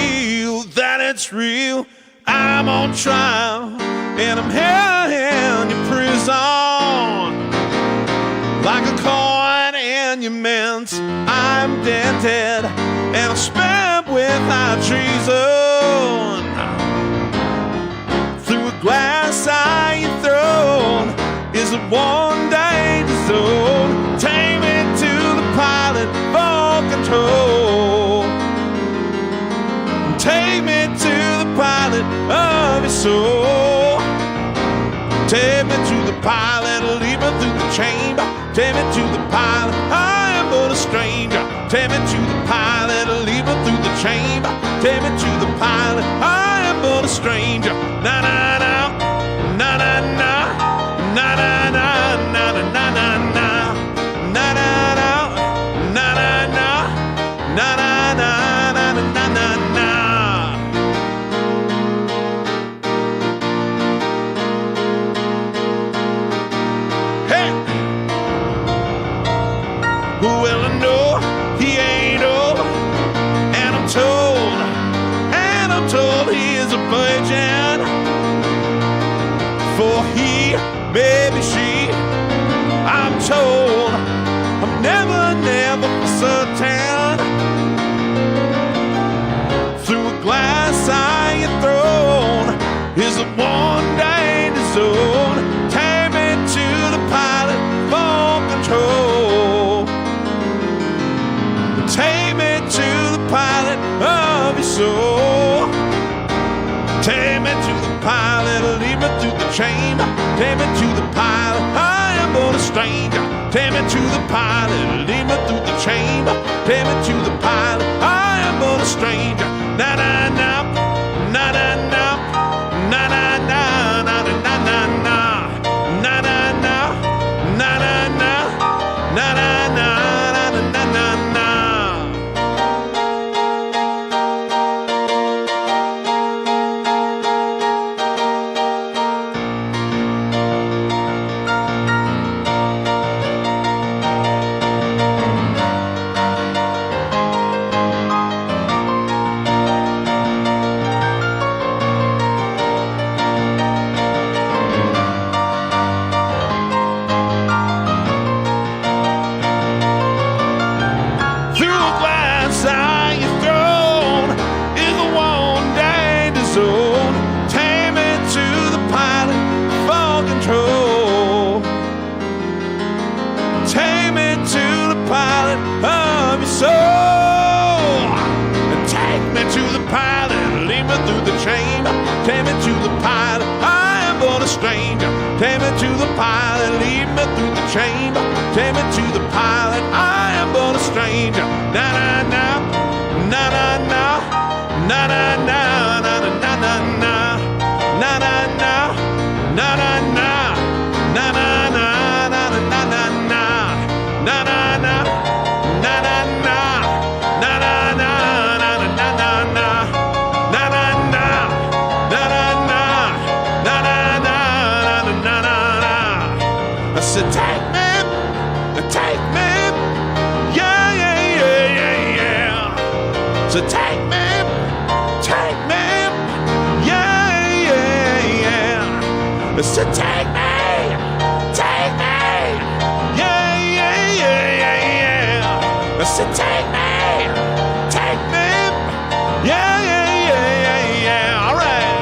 feel that it's real. I'm on trial and I'm held in prison. Like a coin in your mints, I'm dented and I'm spent without treason. Through a glass eye thrown is a one danger zone. Take me to the pilot for control. Take me to the pilot of your soul. Take me to the pilot, lead me through the chamber. Take me to the pilot, I am but a stranger. Take me to the pilot, lead me through the chamber. Take me to the pilot, I am but a stranger. Na na na, na na na, na na na, na na na na, na na na, na na na, na na na, na na na na. Well, I know he ain't old, and I'm told he is a virgin. For he, maybe she, I'm told, I'm never for certain. Through a glass eye thrown is a one danger zone. Take me to the pilot for control. Take me to the pilot of your soul. Take me to the pilot, lead me through the chamber. Take me to the pilot, I am but a stranger. Take me to the pilot, lead me through the chamber. Take me to the pilot, I am but a stranger. Na na na, na na na, na na na, na na na na, na na na, na na na, na na na, na na na na. Take me to the pilot, I am but a stranger. Take me to the pilot, lead me through the chamber. Take me to the pilot, I am but a stranger. Na na na, na na na, na na na, na na na na, na na na, na na na, na na na, na na na na, na na na, na na na, na na na, na na na na. So take me, yeah, yeah, yeah, yeah, yeah. So take me, yeah, yeah, yeah. So take me, yeah, yeah, yeah, yeah, yeah. So take me, yeah, yeah, yeah, yeah, yeah. All right.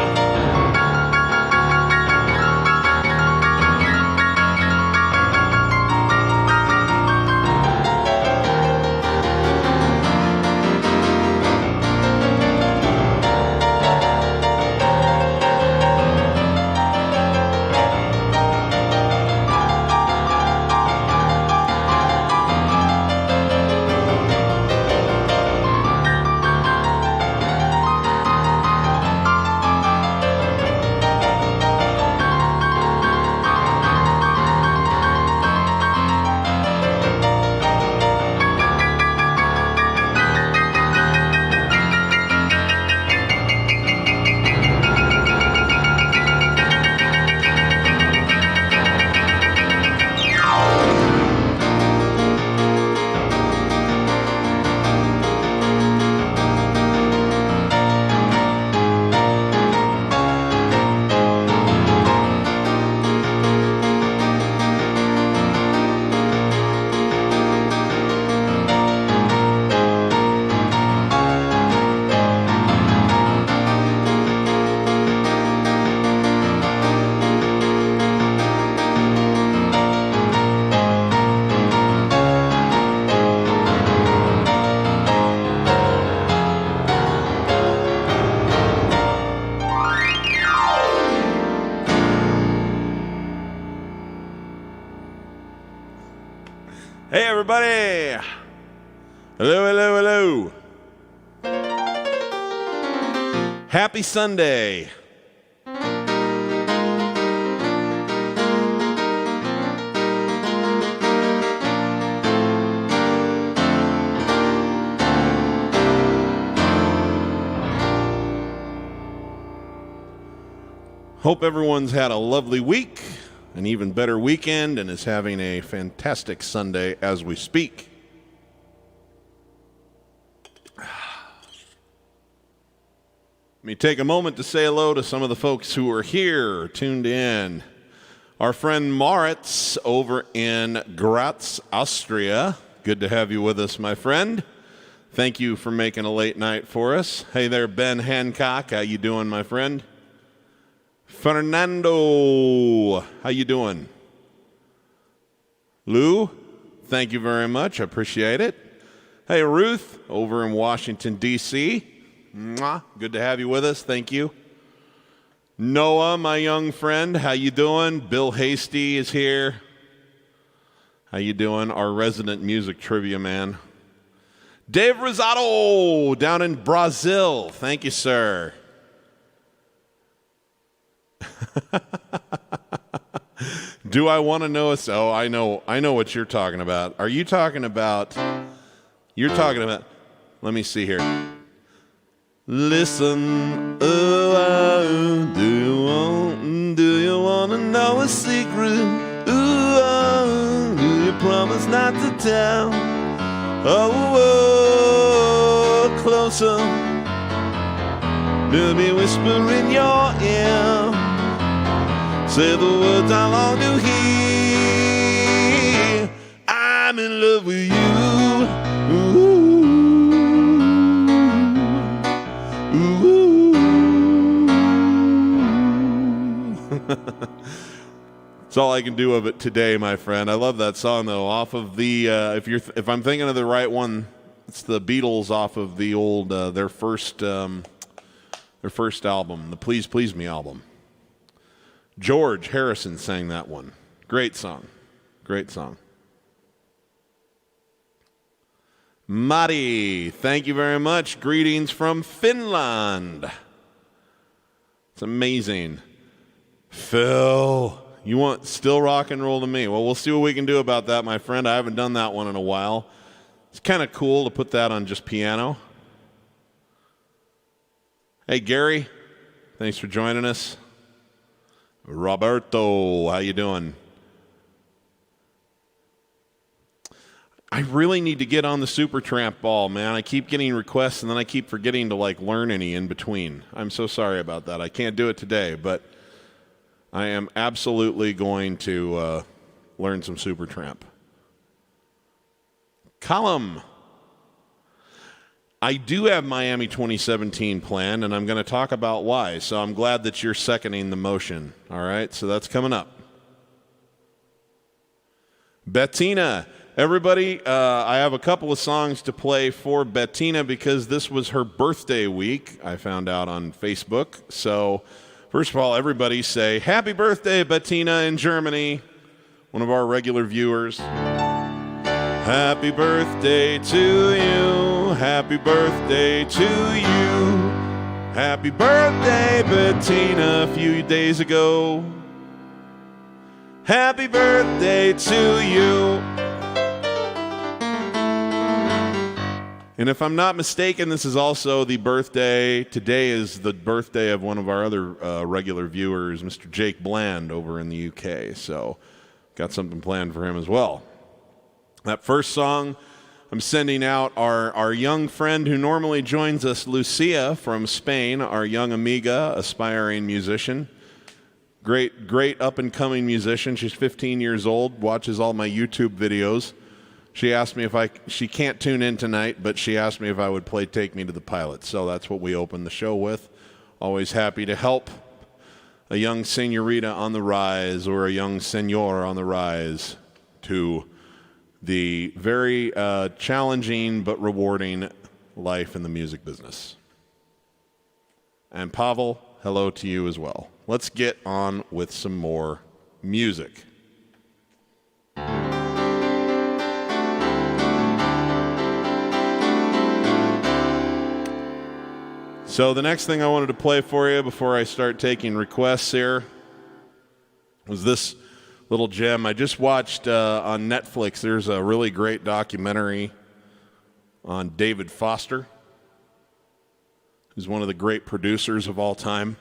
Hey, everybody. Hello, hello, hello. Happy Sunday. Hope everyone's had a lovely week, an even better weekend, and is having a fantastic Sunday as we speak. Let me take a moment to say hello to some of the folks who are here, tuned in. Our friend Moritz over in Graz, Austria. Good to have you with us, my friend. Thank you for making a late night for us. Hey there, Ben Hancock. How you doing, my friend? Fernando, how you doing? Lou, thank you very much. I appreciate it. Hey, Ruth, over in Washington, D.C. Mwah. Good to have you with us. Thank you. Noah, my young friend, how you doing? Bill Hasty is here. How you doing? Our resident music trivia man. Dave Rosado, down in Brazil. Thank you, sir. Do I want to know us? Oh, I know what you're talking about. Are you talking about? You're talking about. Let me see here. Listen, oh, do you want to know a secret? Do you promise not to tell? Oh, closer. Let me whisper in your ear. Say the words I long to hear. I'm in love with you. Ooh, ooh. That's all I can do of it today, my friend. I love that song, though. Off of the if I'm thinking of the right one, it's the Beatles off of the old their first album, the Please Please Me album. George Harrison sang that one. Great song. Great song. Mari, thank you very much. Greetings from Finland. It's amazing. Phil, you want still rock and roll to me? Well, we'll see what we can do about that, my friend. I haven't done that one in a while. It's kind of cool to put that on just piano. Hey, Gary, thanks for joining us. Roberto, how you doing? I really need to get on the Supertramp ball, man. I keep getting requests, and then I keep forgetting to learn any in between. I'm so sorry about that. I can't do it today, but I am absolutely going to learn some Supertramp. Column. I do have Miami 2017 planned, and I'm going to talk about why. So I'm glad that you're seconding the motion. All right, so that's coming up. Bettina, everybody, I have a couple of songs to play for Bettina because this was her birthday week, I found out on Facebook. So first of all, everybody say, happy birthday, Bettina in Germany, one of our regular viewers. Happy birthday to you, happy birthday to you. Happy birthday, Bettina, a few days ago. Happy birthday to you. And if I'm not mistaken, this is also the birthday, today is the birthday of one of our other regular viewers, Mr. Jake Bland over in the UK. So got something planned for him as well. That first song, I'm sending out our young friend who normally joins us, Lucia from Spain, our young amiga, aspiring musician. Great up-and-coming musician. She's 15 years old, watches all my YouTube videos. She asked me she can't tune in tonight, but she asked me if I would play Take Me to the Pilot. So that's what we opened the show with. Always happy to help a young senorita on the rise or a young senor on the rise to the very challenging but rewarding life in the music business. And Pavel, hello to you as well. Let's get on with some more music. So the next thing I wanted to play for you before I start taking requests here was this little gem. I just watched on Netflix. There's a really great documentary on David Foster, who's one of the great producers of all time.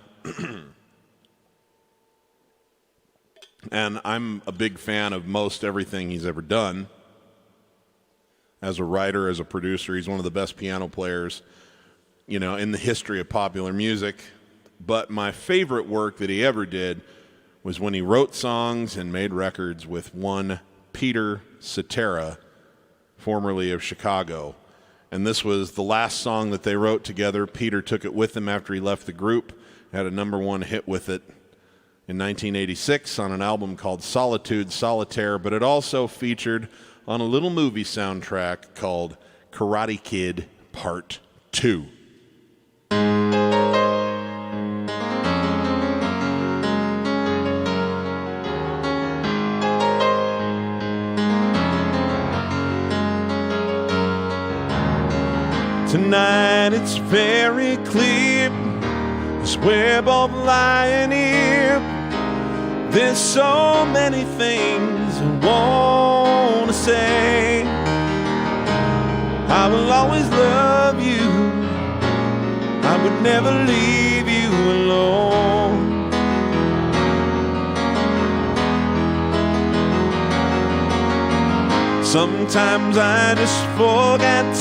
And I'm a big fan of most everything he's ever done. As a writer, as a producer, he's one of the best piano players, in the history of popular music. But my favorite work that he ever did was when he wrote songs and made records with one Peter Cetera, formerly of Chicago. And this was the last song that they wrote together. Peter took it with him after he left the group, had a #1 hit with it in 1986 on an album called Solitude Solitaire, but it also featured on a little movie soundtrack called Karate Kid Part 2. Tonight it's very clear, as we're both lying here. There's so many things I want to say. I will always love you. I would never leave you alone. Sometimes I just forget,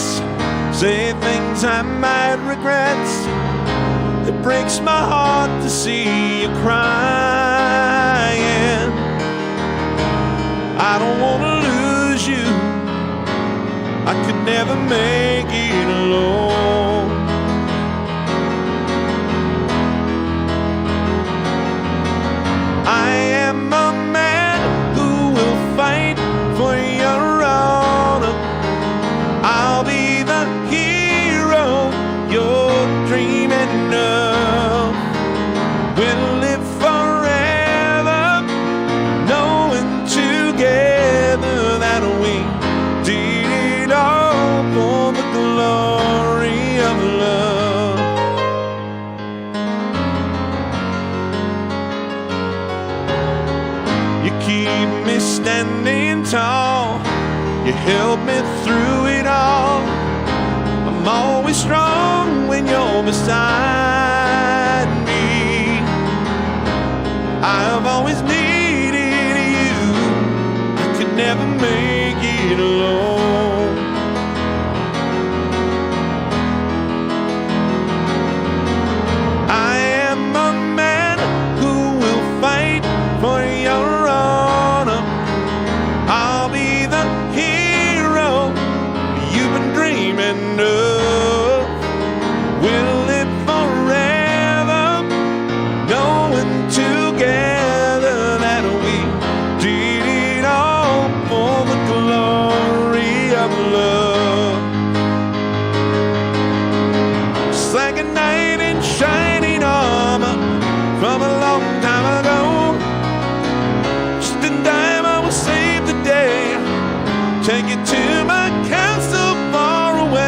say things I might regret. It breaks my heart to see you crying. I don't want to lose you. I could never make it alone. I am a man who will fight for your honor. I'll be the hero you're dreaming of. We'll live forever, knowing together that we did it all for the glory of love. You keep me standing tall. You help me through it all. I'm always strong when you're beside me. I've always needed you. I could never make it alone. I am a man who will fight for your honor. I'll be the hero you've been dreaming of. We'll live forever, knowing together that we did it all for the glory of love. Just like a knight in shining armor from a long time ago. Just in time I will save the day. Take it to my castle far away.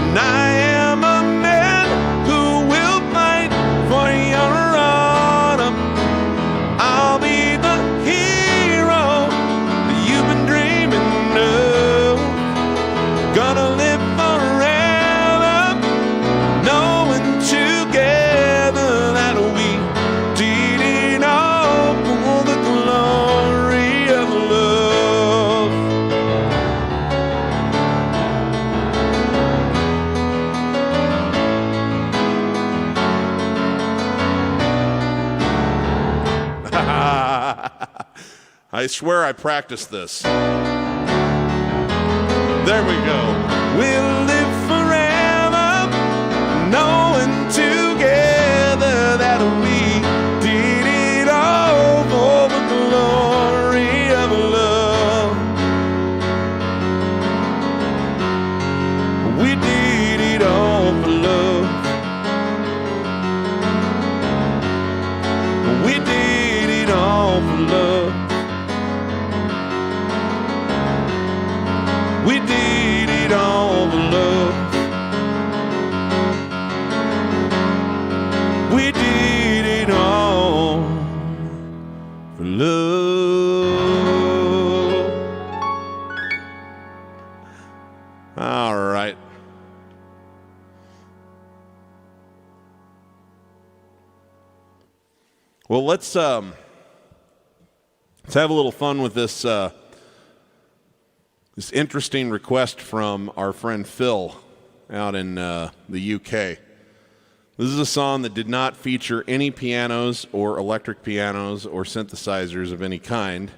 And I am a man who will fight for your honor. I'll be the hero that you've been dreaming of. Gonna live forever, knowing together that we did it all for the glory of love. I swear I practiced this. There we go. We'll live forever, knowing together that we did it all for the glory of love. We did it all for love. all for love. We did it all for love. We did it all for love. All right. Well, let's have a little fun with this this interesting request from our friend Phil out in the UK. This is a song that did not feature any pianos or electric pianos or synthesizers of any kind.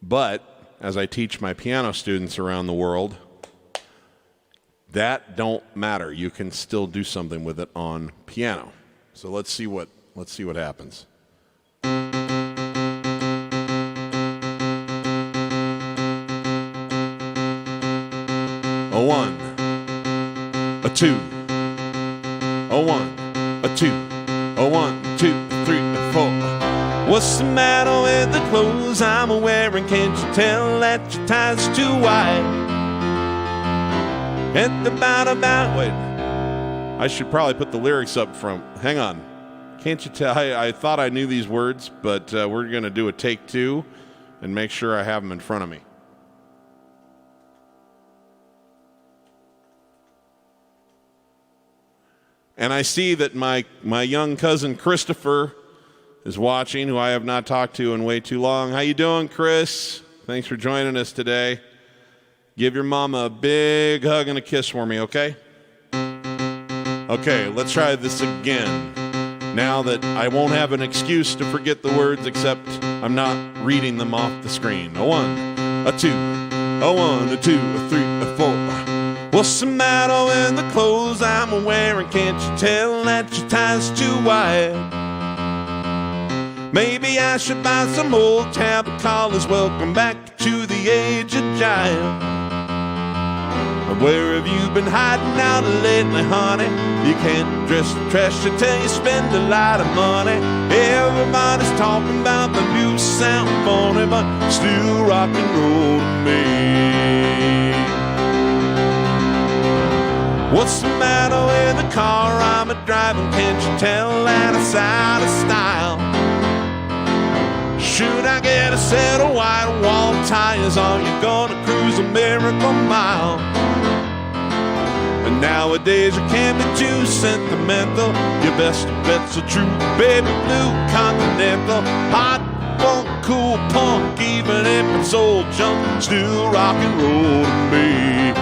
But as I teach my piano students around the world, that don't matter. You can still do something with it on piano. So let's see what happens. A 1, a 2, a 1, a 2, a 1, 2, 3, a 4. What's the matter with the clothes I'm wearing? Can't you tell that your tie's too wide? At the bottom, wait. I should probably put the lyrics up front. Hang on. Can't you tell? I thought I knew these words, but we're going to do a take 2 and make sure I have them in front of me. And I see that my young cousin Christopher is watching, who I have not talked to in way too long. How you doing, Chris? Thanks for joining us today. Give your mama a big hug and a kiss for me, okay? Okay, let's try this again. Now that I won't have an excuse to forget the words, except I'm not reading them off the screen. A 1, a 2, a 1, a 2, a 3, a 4. What's the matter with the clothes I'm wearing? Can't you tell that your tie's too wide? Maybe I should buy some old tablet collars. Welcome back to the age of jive. Where have you been hiding out lately, honey? You can't dress the trash until you spend a lot of money. Everybody's talking about the new sound funny, but still rock and roll to me. What's the matter with the car I'm a-driving? Can't you tell that it's out of style? Should I get a set of white wall tires? Are you gonna cruise a miracle mile? And nowadays you can't be too sentimental. Your best bet's a true baby blue continental. Hot funk, cool punk, even if it's old junk, still rock and roll to me.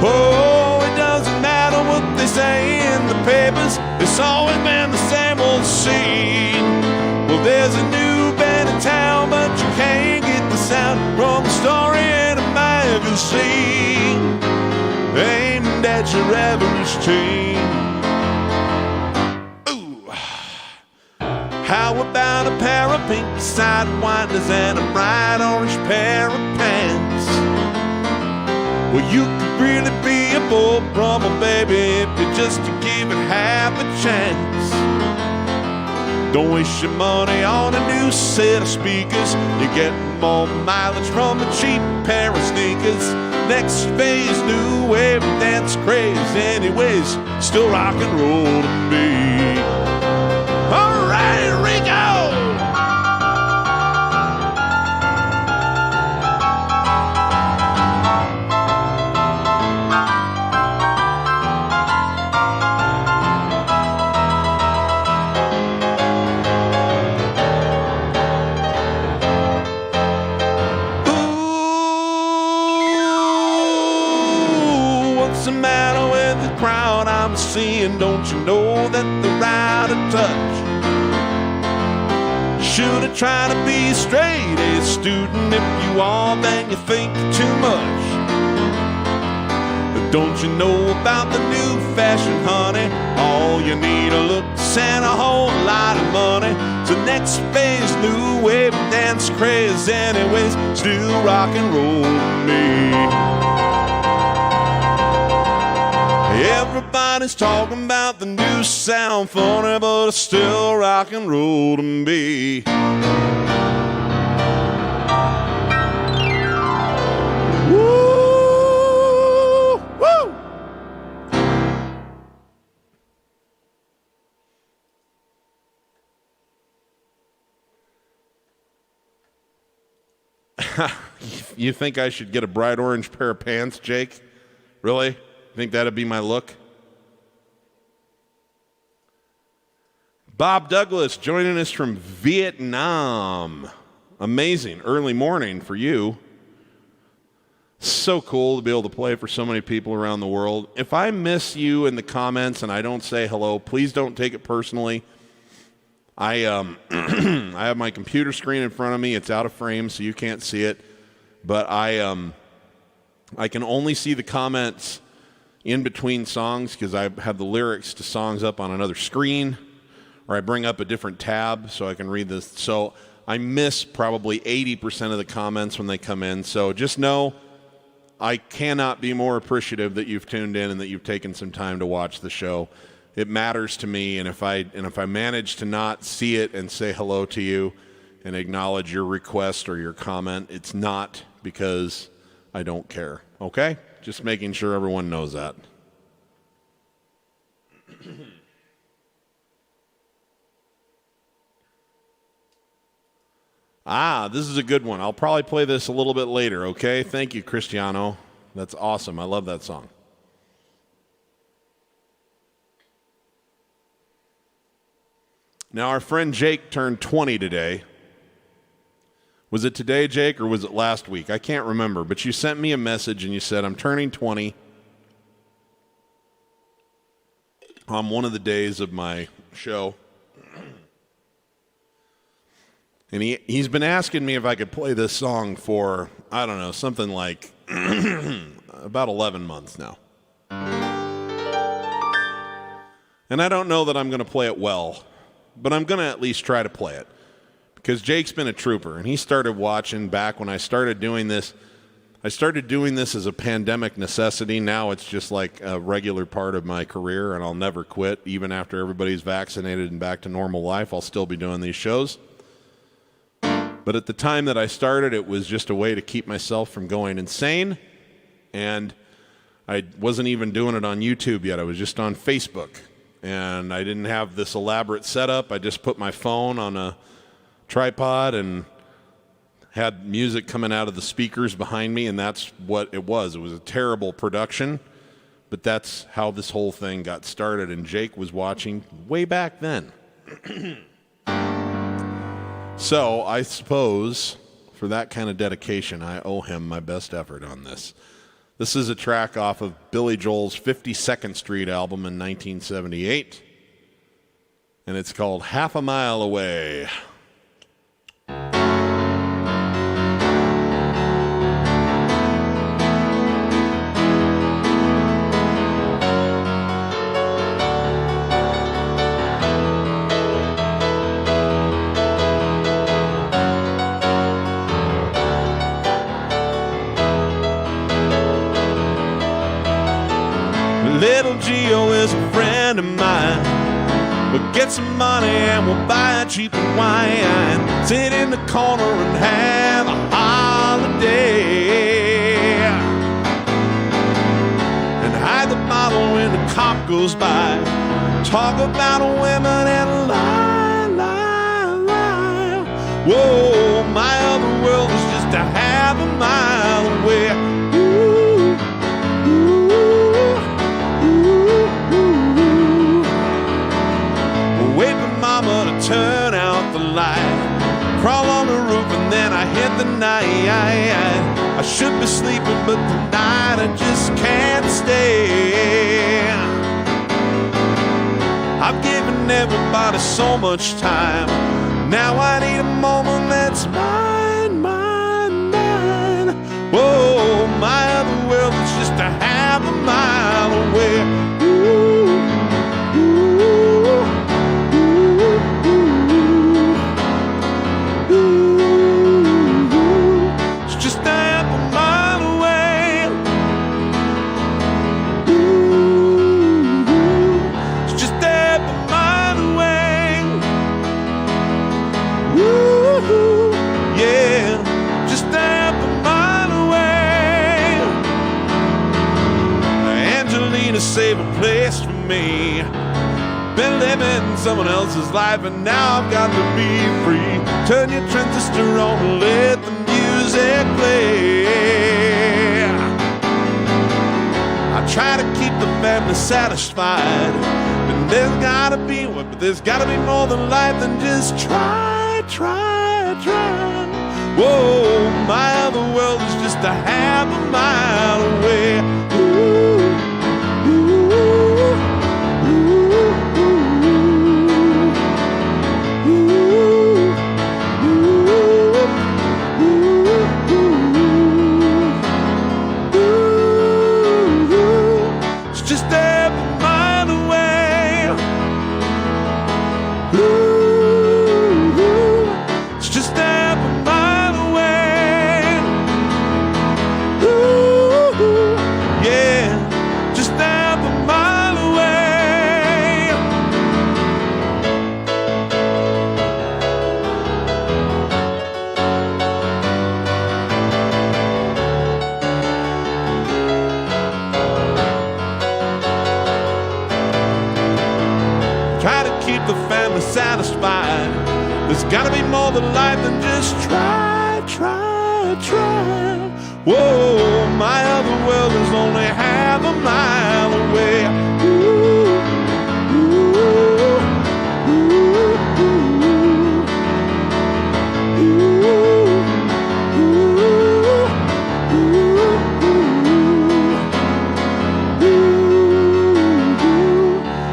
Oh, it doesn't matter what they say in the papers, it's always been the same old scene. Well, there's a new band in town, but you can't get the sound from the story in a magazine aimed at your average teen. Ooh. How about a pair of pink sidewinders and a bright orange pair of pants? Well, you could really be a bull brummer, baby, if you just give it half a chance. Don't waste your money on a new set of speakers. You get more mileage from a cheap pair of sneakers. Next phase, new wave, dance craze. Anyways, still rock and roll to me. All right, here we go. Seeing, don't you know that they're out of touch? Should have tried to be straight A student. If you are, then you think too much. But don't you know about the new fashion, honey? All you need a look and a whole lot of money. So next phase, new wave, dance craze. Anyways, still rock and roll me. Everybody Everybody's talking about the new sound, funny, but it's still rock and roll to me. Woo! Woo! You think I should get a bright orange pair of pants, Jake? Really? You think that'd be my look? Bob Douglas joining us from Vietnam. Amazing. Early morning for you. So cool to be able to play for so many people around the world. If I miss you in the comments and I don't say hello, please don't take it personally. I have my computer screen in front of me. It's out of frame, so you can't see it. But I can only see the comments in between songs because I have the lyrics to songs up on another screen, or I bring up a different tab so I can read this. So I miss probably 80% of the comments when they come in. So just know I cannot be more appreciative that you've tuned in and that you've taken some time to watch the show. It matters to me, and if I manage to not see it and say hello to you and acknowledge your request or your comment, it's not because I don't care, okay? Just making sure everyone knows that. This is a good one. I'll probably play this a little bit later, okay? Thank you, Cristiano. That's awesome. I love that song. Now, our friend Jake turned 20 today. Was it today, Jake, or was it last week? I can't remember, but you sent me a message and you said, I'm turning 20 on one of the days of my show. And he's been asking me if I could play this song for, I don't know, something like about 11 months now. And I don't know that I'm going to play it well, but I'm going to at least try to play it. Because Jake's been a trooper, and he started watching back when I started doing this. I started doing this as a pandemic necessity. Now it's just like a regular part of my career, and I'll never quit. Even after everybody's vaccinated and back to normal life, I'll still be doing these shows. But at the time that I started, it was just a way to keep myself from going insane. And I wasn't even doing it on YouTube yet. I was just on Facebook. And I didn't have this elaborate setup. I just put my phone on a tripod and had music coming out of the speakers behind me, and that's what it was. It was a terrible production, but that's how this whole thing got started, and Jake was watching way back then. So I suppose for that kind of dedication, I owe him my best effort on this. This is a track off of Billy Joel's 52nd Street album in 1978, and it's called Half a Mile Away. Little Gio is a friend of mine. We'll get some money and we'll buy a cheap wine. Sit in the corner and have a holiday. And hide the bottle when the cop goes by. Talk about women and lie, lie, lie. Whoa, my other world is just a half a mile away. Turn out the light, crawl on the roof, and then I hit the night. I should be sleeping, but tonight I just can't stay. I've given everybody so much time. Now I need a moment that's mine, mine, mine. Whoa, my other world is just a half a mile away. someone else's life, and now I've got to be free. Turn your transistor on and let the music play. I try to keep the family satisfied, but there's gotta be more than life than just try. Whoa, my other world is just a half a mile away. It's just half a mile away. It's just half a mile away. Yeah, just half a mile away. Try to keep the family satisfied. There's gotta be more than life than just try. Whoa, my other world is only half a mile away.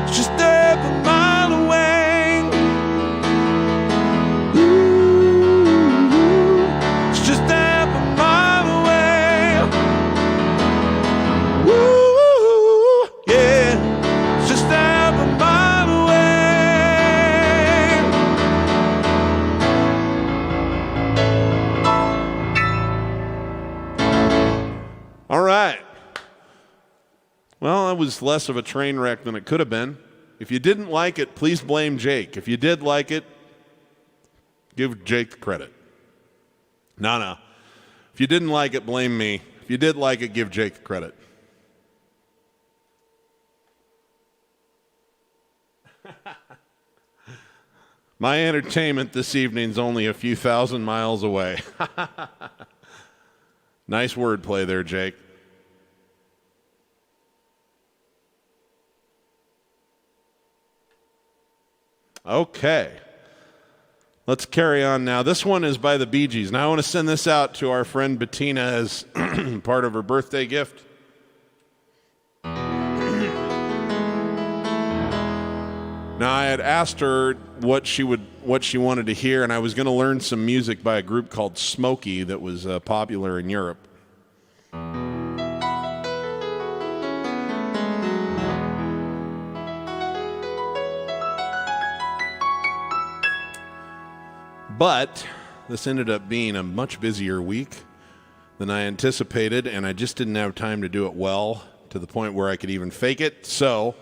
It's just half a mile away. It's just half a mile away. Woo, yeah. It's just half a mile away. All right. Well, that was less of a train wreck than it could have been. If you didn't like it, please blame Jake. If you did like it, give Jake the credit. No. If you didn't like it, blame me. If you did like it, give Jake the credit. My entertainment this evening's only a few thousand miles away. Nice wordplay there, Jake. Okay. Let's carry on now. This one is by the Bee Gees. Now I want to send this out to our friend Bettina as part of her birthday gift. Now I had asked her what she wanted to hear, and I was going to learn some music by a group called Smokey that was popular in Europe. But this ended up being a much busier week than I anticipated, and I just didn't have time to do it well to the point where I could even fake it. So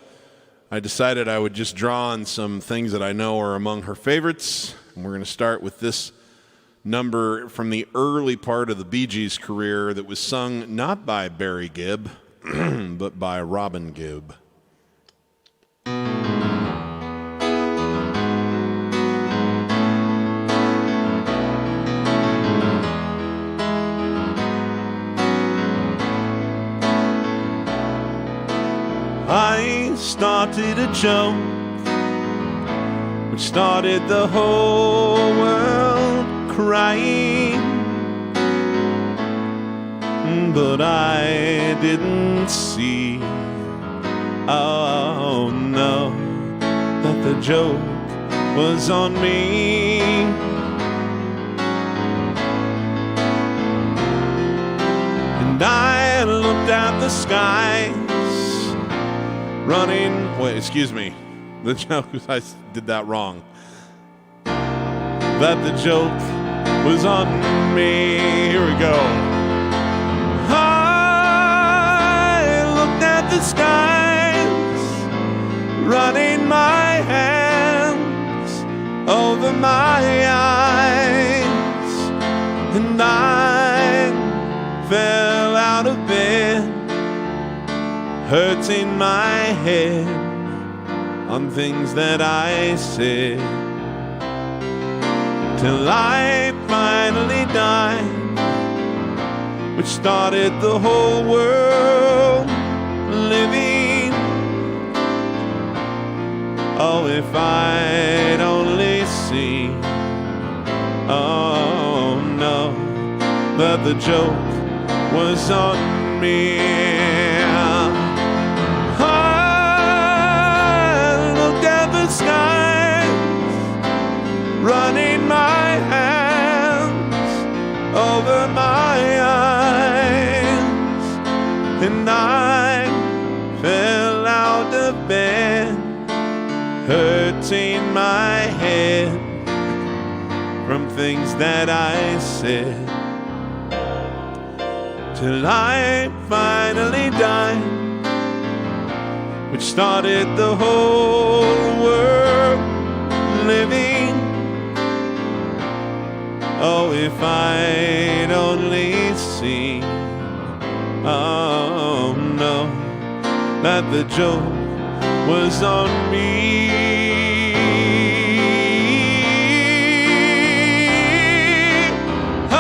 I decided I would just draw on some things that I know are among her favorites. And we're going to start with this number from the early part of the Bee Gees' career that was sung not by Barry Gibb, but by Robin Gibb. I started a joke which started the whole world crying, but I didn't see, oh no, that the joke was on me. And I looked at the skies running, wait, excuse me, the joke, I did that wrong. That the joke was on me. Here we go. I looked at the skies, running my hands over my eyes, and I fell out of bed, hurting my head on things that I said, till I finally died, which started the whole world living. Oh, if I'd only see, oh no, that the joke was on me. I looked at the skies, running my hands over my eyes, and I fell out of bed, hurting my head from things that I said, till I finally died, which started the whole world living. Oh, if I'd only seen, oh no, that the joke was on me. Oh,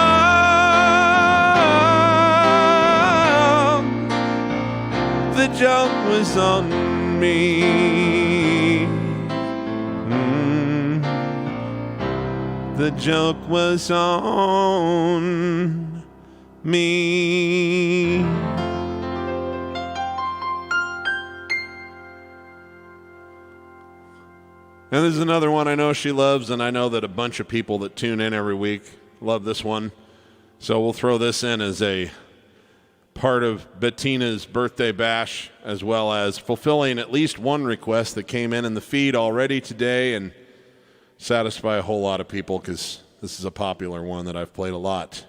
the joke was on me. The joke was on me. And this is another one I know she loves, and I know that a bunch of people that tune in every week love this one. So we'll throw this in as a part of Bettina's birthday bash, as well as fulfilling at least one request that came in the feed already today and satisfy a whole lot of people, because this is a popular one that I've played a lot.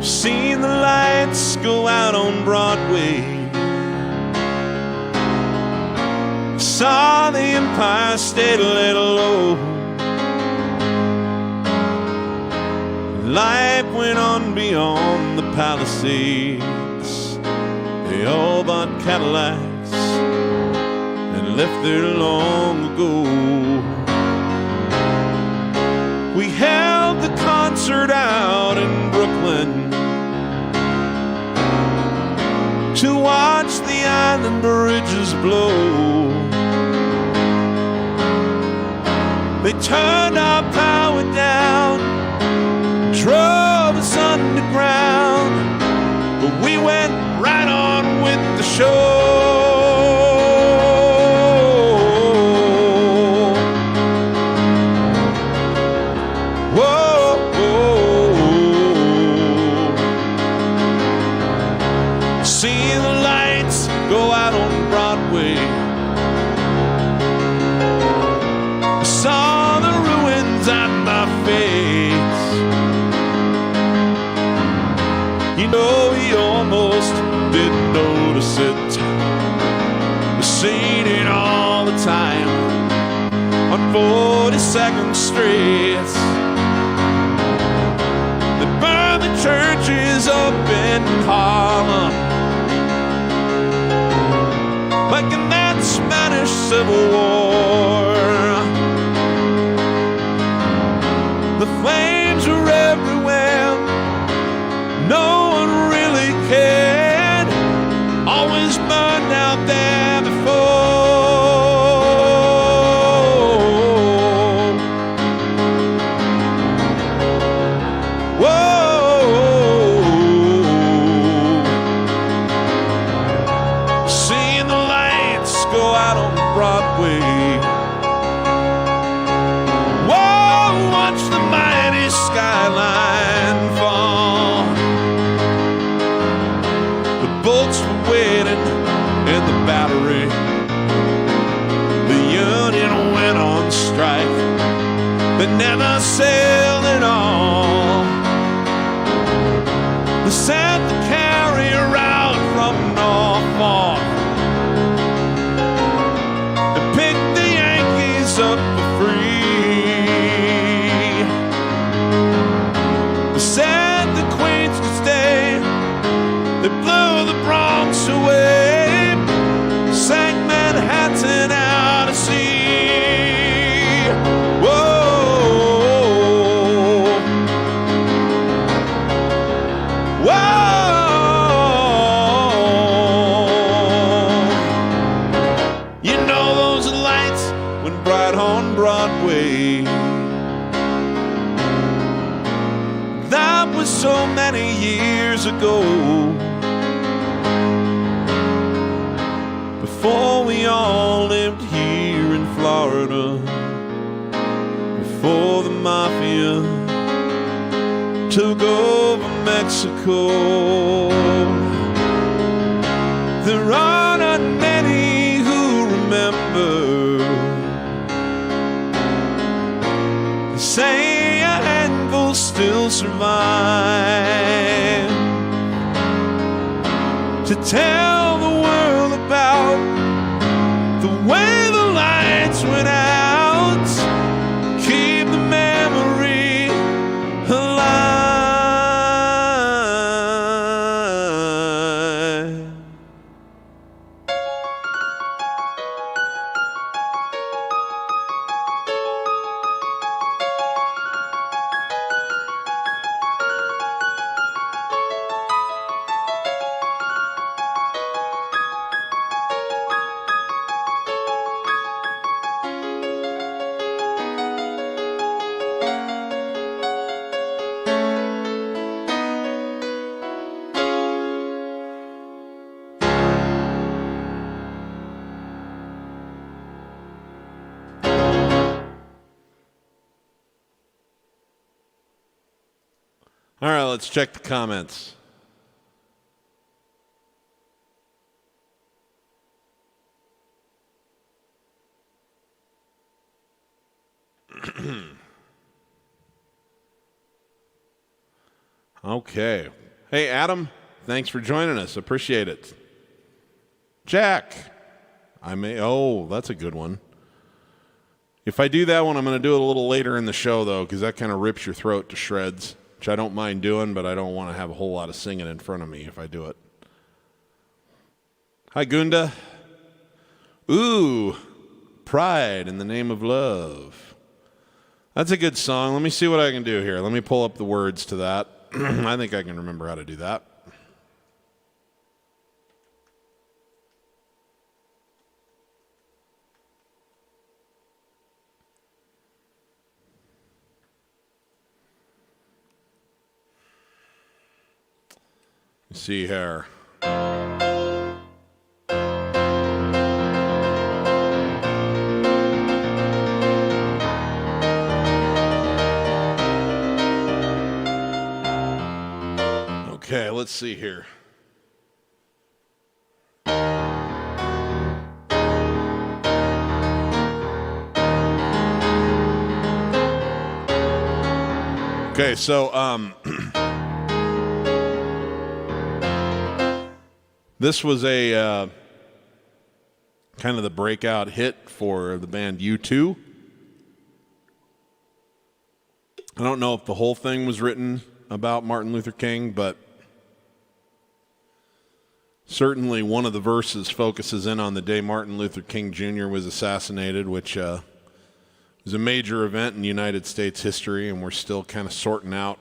Seen the lights go out on Broadway, saw the Empire State lay low. Life went on beyond the Palisades. They all bought Cadillacs and left there long ago. We held the concert out in Brooklyn to watch the island bridges blow. They turned our power down, drove us underground, but we went right on with the show. Seen it all the time on 42nd Street. They burned the churches up in Harlem, like in that Spanish Civil War. The flames were everywhere, no one really cared, always burned out there before. Whoa, They sent the carrier out from Norfolk to pick the Yankees up for free. They said the Queens could stay. They blew the Bronx away, sank Manhattan out to sea. Whoa, whoa. You know those lights went bright on Broadway. That was so many years ago. Before we all lived here in Florida, before the mafia took over Mexico. There are not many who remember. They say a handful still survive to tell the world about the way the lights went out. Keep the memory alive. All right, let's check the comments. Okay. Hey, Adam, thanks for joining us. Appreciate it. Jack, that's a good one. If I do that one, I'm going to do it a little later in the show, though, because that kind of rips your throat to shreds, which I don't mind doing, but I don't want to have a whole lot of singing in front of me if I do it. Hi, Gunda. Ooh, Pride in the Name of Love. That's a good song. Let me see what I can do here. Let me pull up the words to that. I think I can remember how to do that. Let's see here. Okay, let's see here. Okay, so this was a kind of the breakout hit for the band U2. I don't know if the whole thing was written about Martin Luther King, but certainly one of the verses focuses in on the day Martin Luther King Jr. was assassinated, which was a major event in United States history, and we're still kind of sorting out,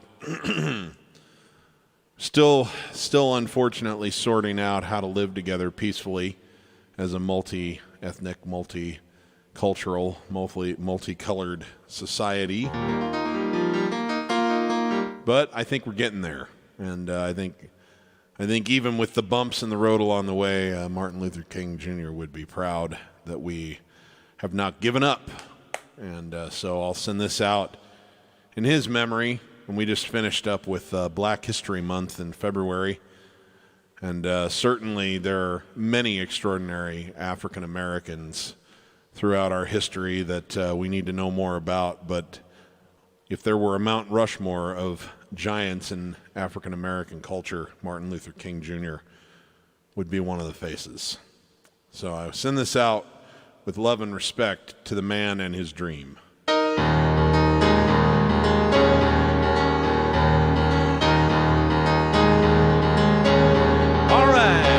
still unfortunately sorting out how to live together peacefully as a multi-ethnic, multicultural, multicolored society. But I think we're getting there, and I think even with the bumps in the road along the way, Martin Luther King Jr. would be proud that we have not given up. And so I'll send this out in his memory. And we just finished up with Black History Month in February. And certainly there are many extraordinary African Americans throughout our history that we need to know more about. But if there were a Mount Rushmore of giants in African American culture, Martin Luther King Jr., would be one of the faces. So I send this out with love and respect to the man and his dream. All right.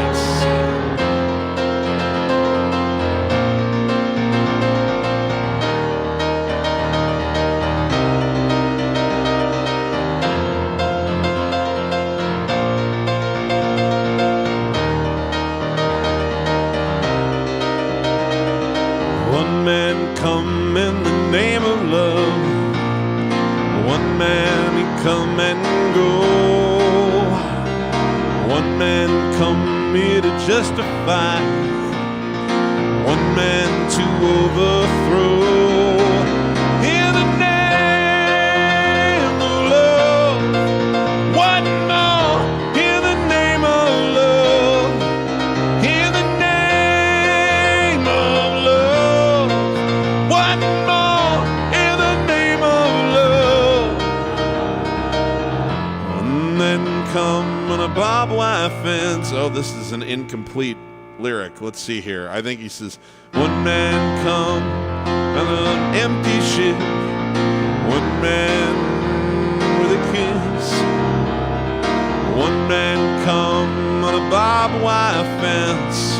One man come in the name of love. One man he come and go. One man come here to justify. One man to overthrow. In the name of love. One more in the name of love. In the name of love. One more in the name of love. And then come on a barbed wire fence. Oh, this is an incomplete lyric. Let's see here. I think he says, one man come on an empty ship. One man with a kiss. One man come on a barbed wire fence.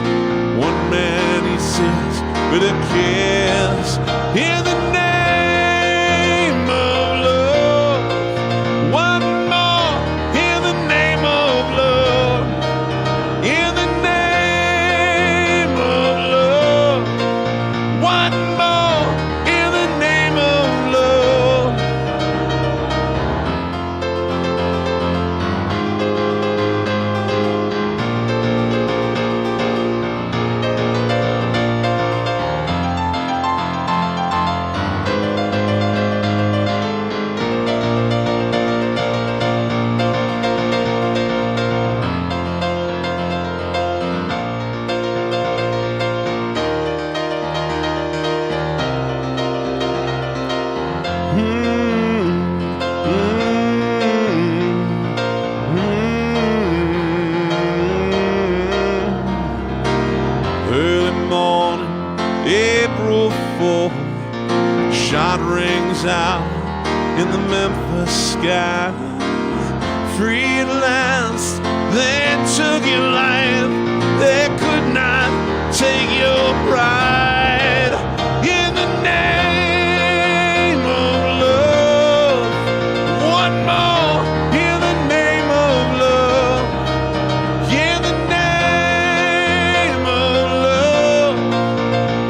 One man, he says, with a kiss. In the name of love. One more in the name of love. In the name of love. One more in the name of love. Early morning, April 4, shot rings out in the Memphis sky. Free at last, they took your life. They could not take your pride. In the name of love. One more in the name of love. In the name of love.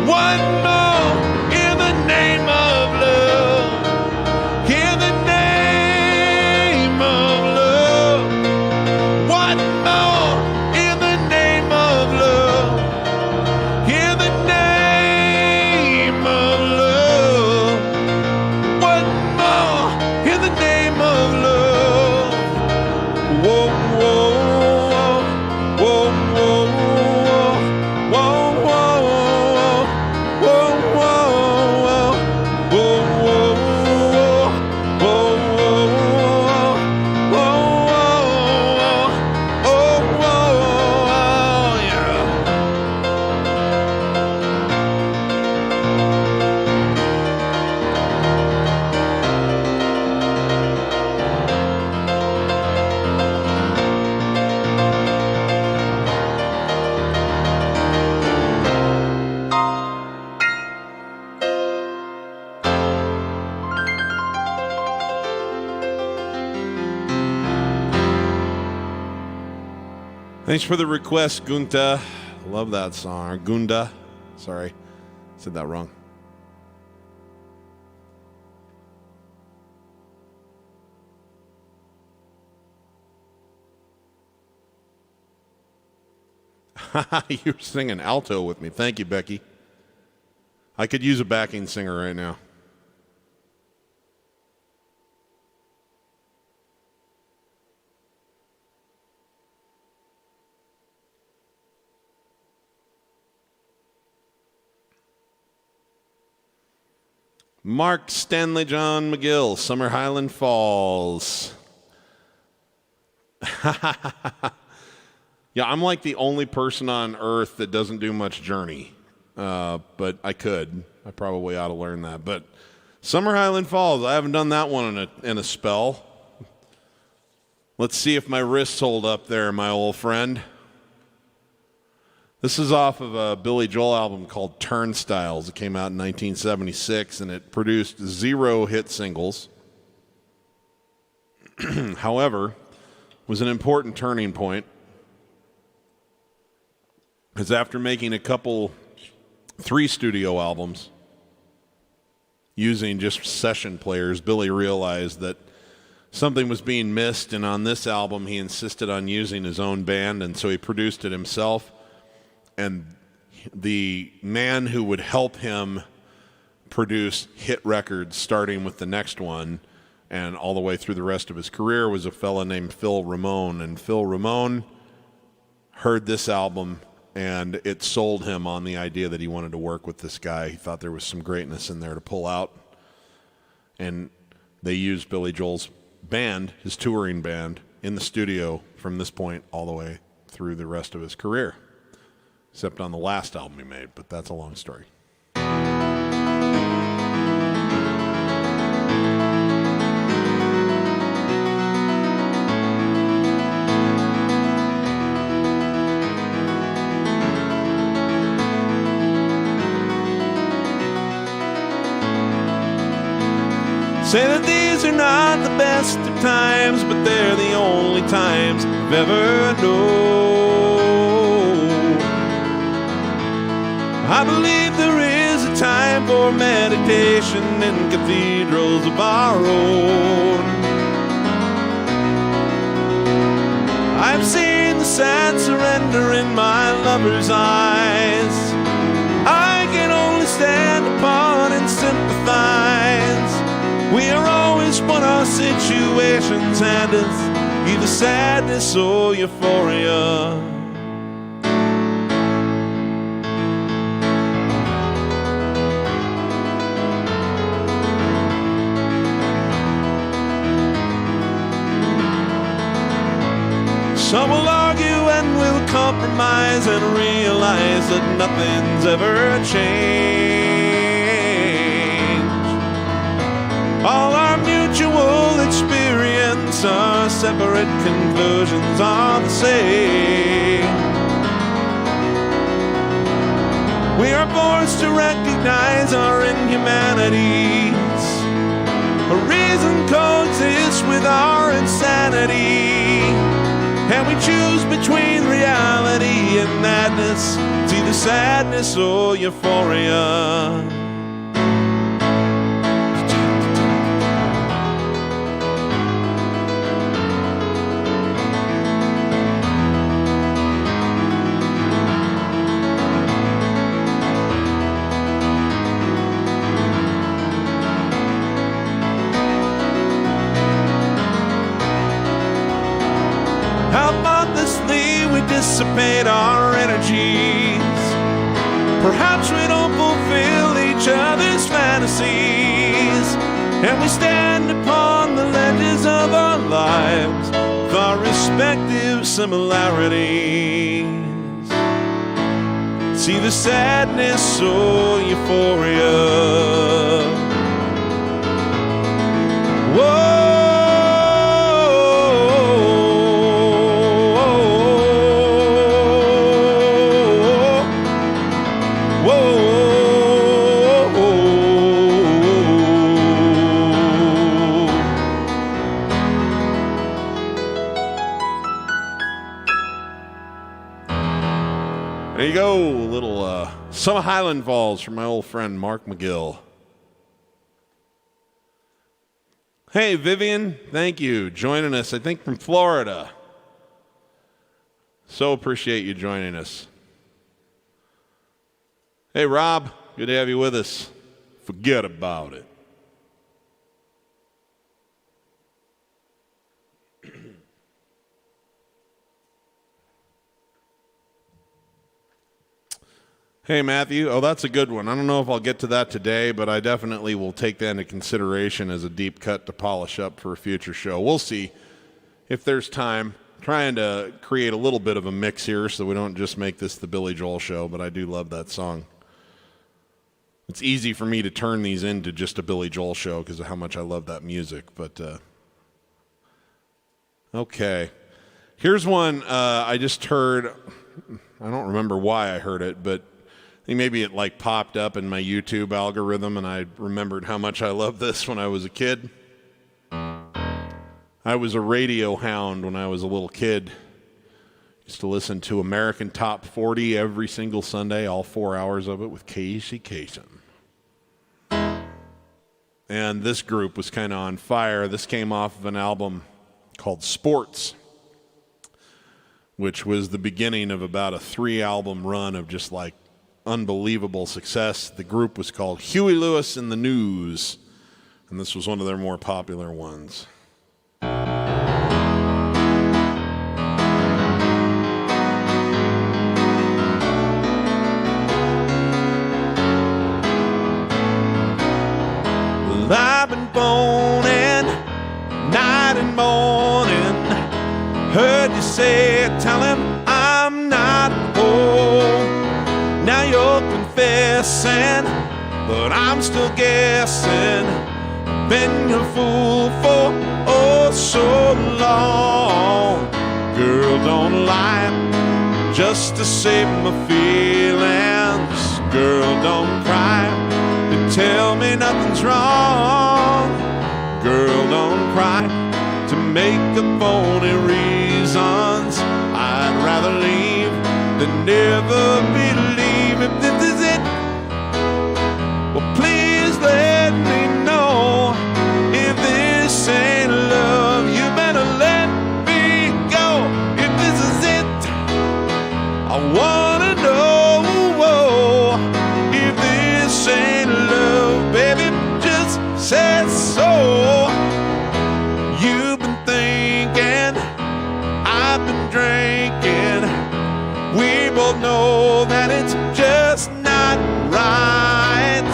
One more in the name of love. In the name of love. One more in the name of love. In the name of love. One more in the name of love. Whoa, whoa, whoa, whoa, whoa, whoa, whoa, whoa, whoa, Thanks for the request, Gunta. Love that song. Gunda. Sorry, said that wrong. You're singing alto with me. Thank you, Becky. I could use a backing singer right now. Mark Stanley John McGill, Summer Highland Falls. Yeah, I'm like the only person on earth that doesn't do much Journey. But I could. I probably ought to learn that. But Summer Highland Falls, I haven't done that one in a spell. Let's see if my wrists hold up there, my old friend. This is off of a Billy Joel album called Turnstiles. It came out in 1976, and it produced 0 hit singles. However, it was an important turning point, because after making 3 studio albums using just session players, Billy realized that something was being missed, and on this album he insisted on using his own band, and so he produced it himself. And the man who would help him produce hit records, starting with the next one and all the way through the rest of his career, was a fella named Phil Ramone. And Phil Ramone heard this album, and it sold him on the idea that he wanted to work with this guy. He thought there was some greatness in there to pull out. And they used Billy Joel's band, his touring band, in the studio from this point all the way through the rest of his career. Except on the last album he made, but that's a long story. Say that these are not the best of times, but they're the only times I've ever known. I believe there is a time for meditation in cathedrals of our own. I've seen the sad surrender in my lover's eyes. I can only stand upon and sympathize. We are always what our situations hand us, either sadness or euphoria. Some will argue and will compromise and realize that nothing's ever changed. All our mutual experience, our separate conclusions are the same. We are forced to recognize our inhumanities. A reason coexists with our insanity. And we choose between reality and madness. It's either sadness or euphoria. Dissipate our energies. Perhaps we don't fulfill each other's fantasies, and we stand upon the ledges of our lives with our respective similarities. See the sadness or euphoria. Whoa. There you go, a little Summer Highland Falls from my old friend Mark McGill. Hey, Vivian, thank you. Joining us, I think, from Florida. So appreciate you joining us. Hey, Rob, good to have you with us. Forget about it. Hey, Matthew. Oh, that's a good one. I don't know if I'll get to that today, but I definitely will take that into consideration as a deep cut to polish up for a future show. We'll see if there's time. trying to create a little bit of a mix here so we don't just make this the Billy Joel show, but I do love that song. It's easy for me to turn these into just a Billy Joel show because of how much I love that music. But okay. Here's one I just heard. I don't remember why I heard it, but I think maybe it like popped up in my YouTube algorithm and I remembered how much I loved this when I was a kid. I was a radio hound when I was a little kid. Used to listen to American Top 40 every single Sunday, all 4 hours of it with Casey Kasem. And this group was kind of on fire. This came off of an album called Sports, which was the beginning of about a 3-album run of just like unbelievable success. The group was called Huey Lewis and the News, and this was one of their more popular ones. I've been moaning night and morning. Heard you say it, tell him I'm not home. Now you're confessing, but I'm still guessing. Been a fool for oh so long. Girl, don't lie just to save my feelings. Girl, don't cry and tell me nothing's wrong. Girl, don't cry to make up phony reasons. I'd rather leave than never believe. If this is it, well please let me know. If this ain't love, you better let me go. If this is it, I wanna know. If this ain't love, baby, just say so. You've been thinking, I've been drinking. We both know that it's just not right.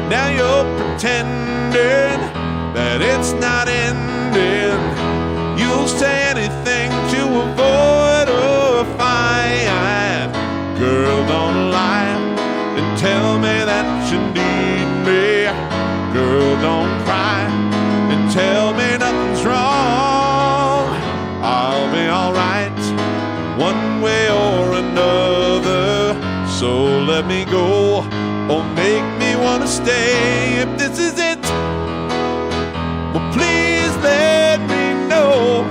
Now you're pretending that it's not ending. You'll say anything to avoid a fight. Girl, don't lie and tell me that you need me. Girl, don't cry and tell me nothing's wrong. I'll be alright one way or another. So let me go or make me wanna stay. If this is it, well please let me know.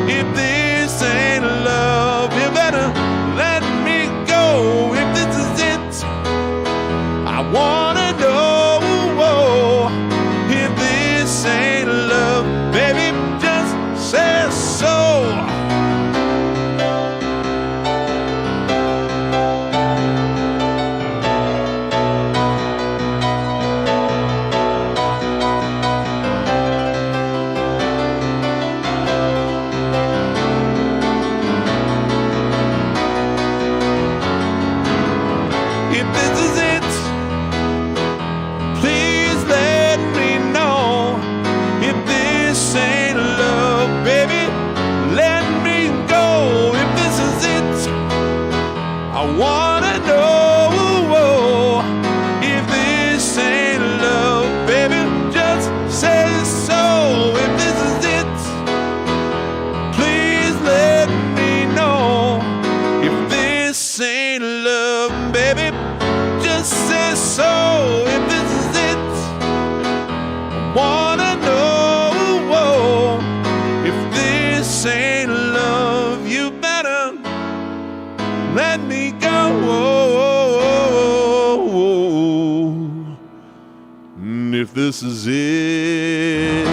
If this ain't love, you better let me go. If this is it, I wanna know. If this ain't love, baby, just say so. If this is it.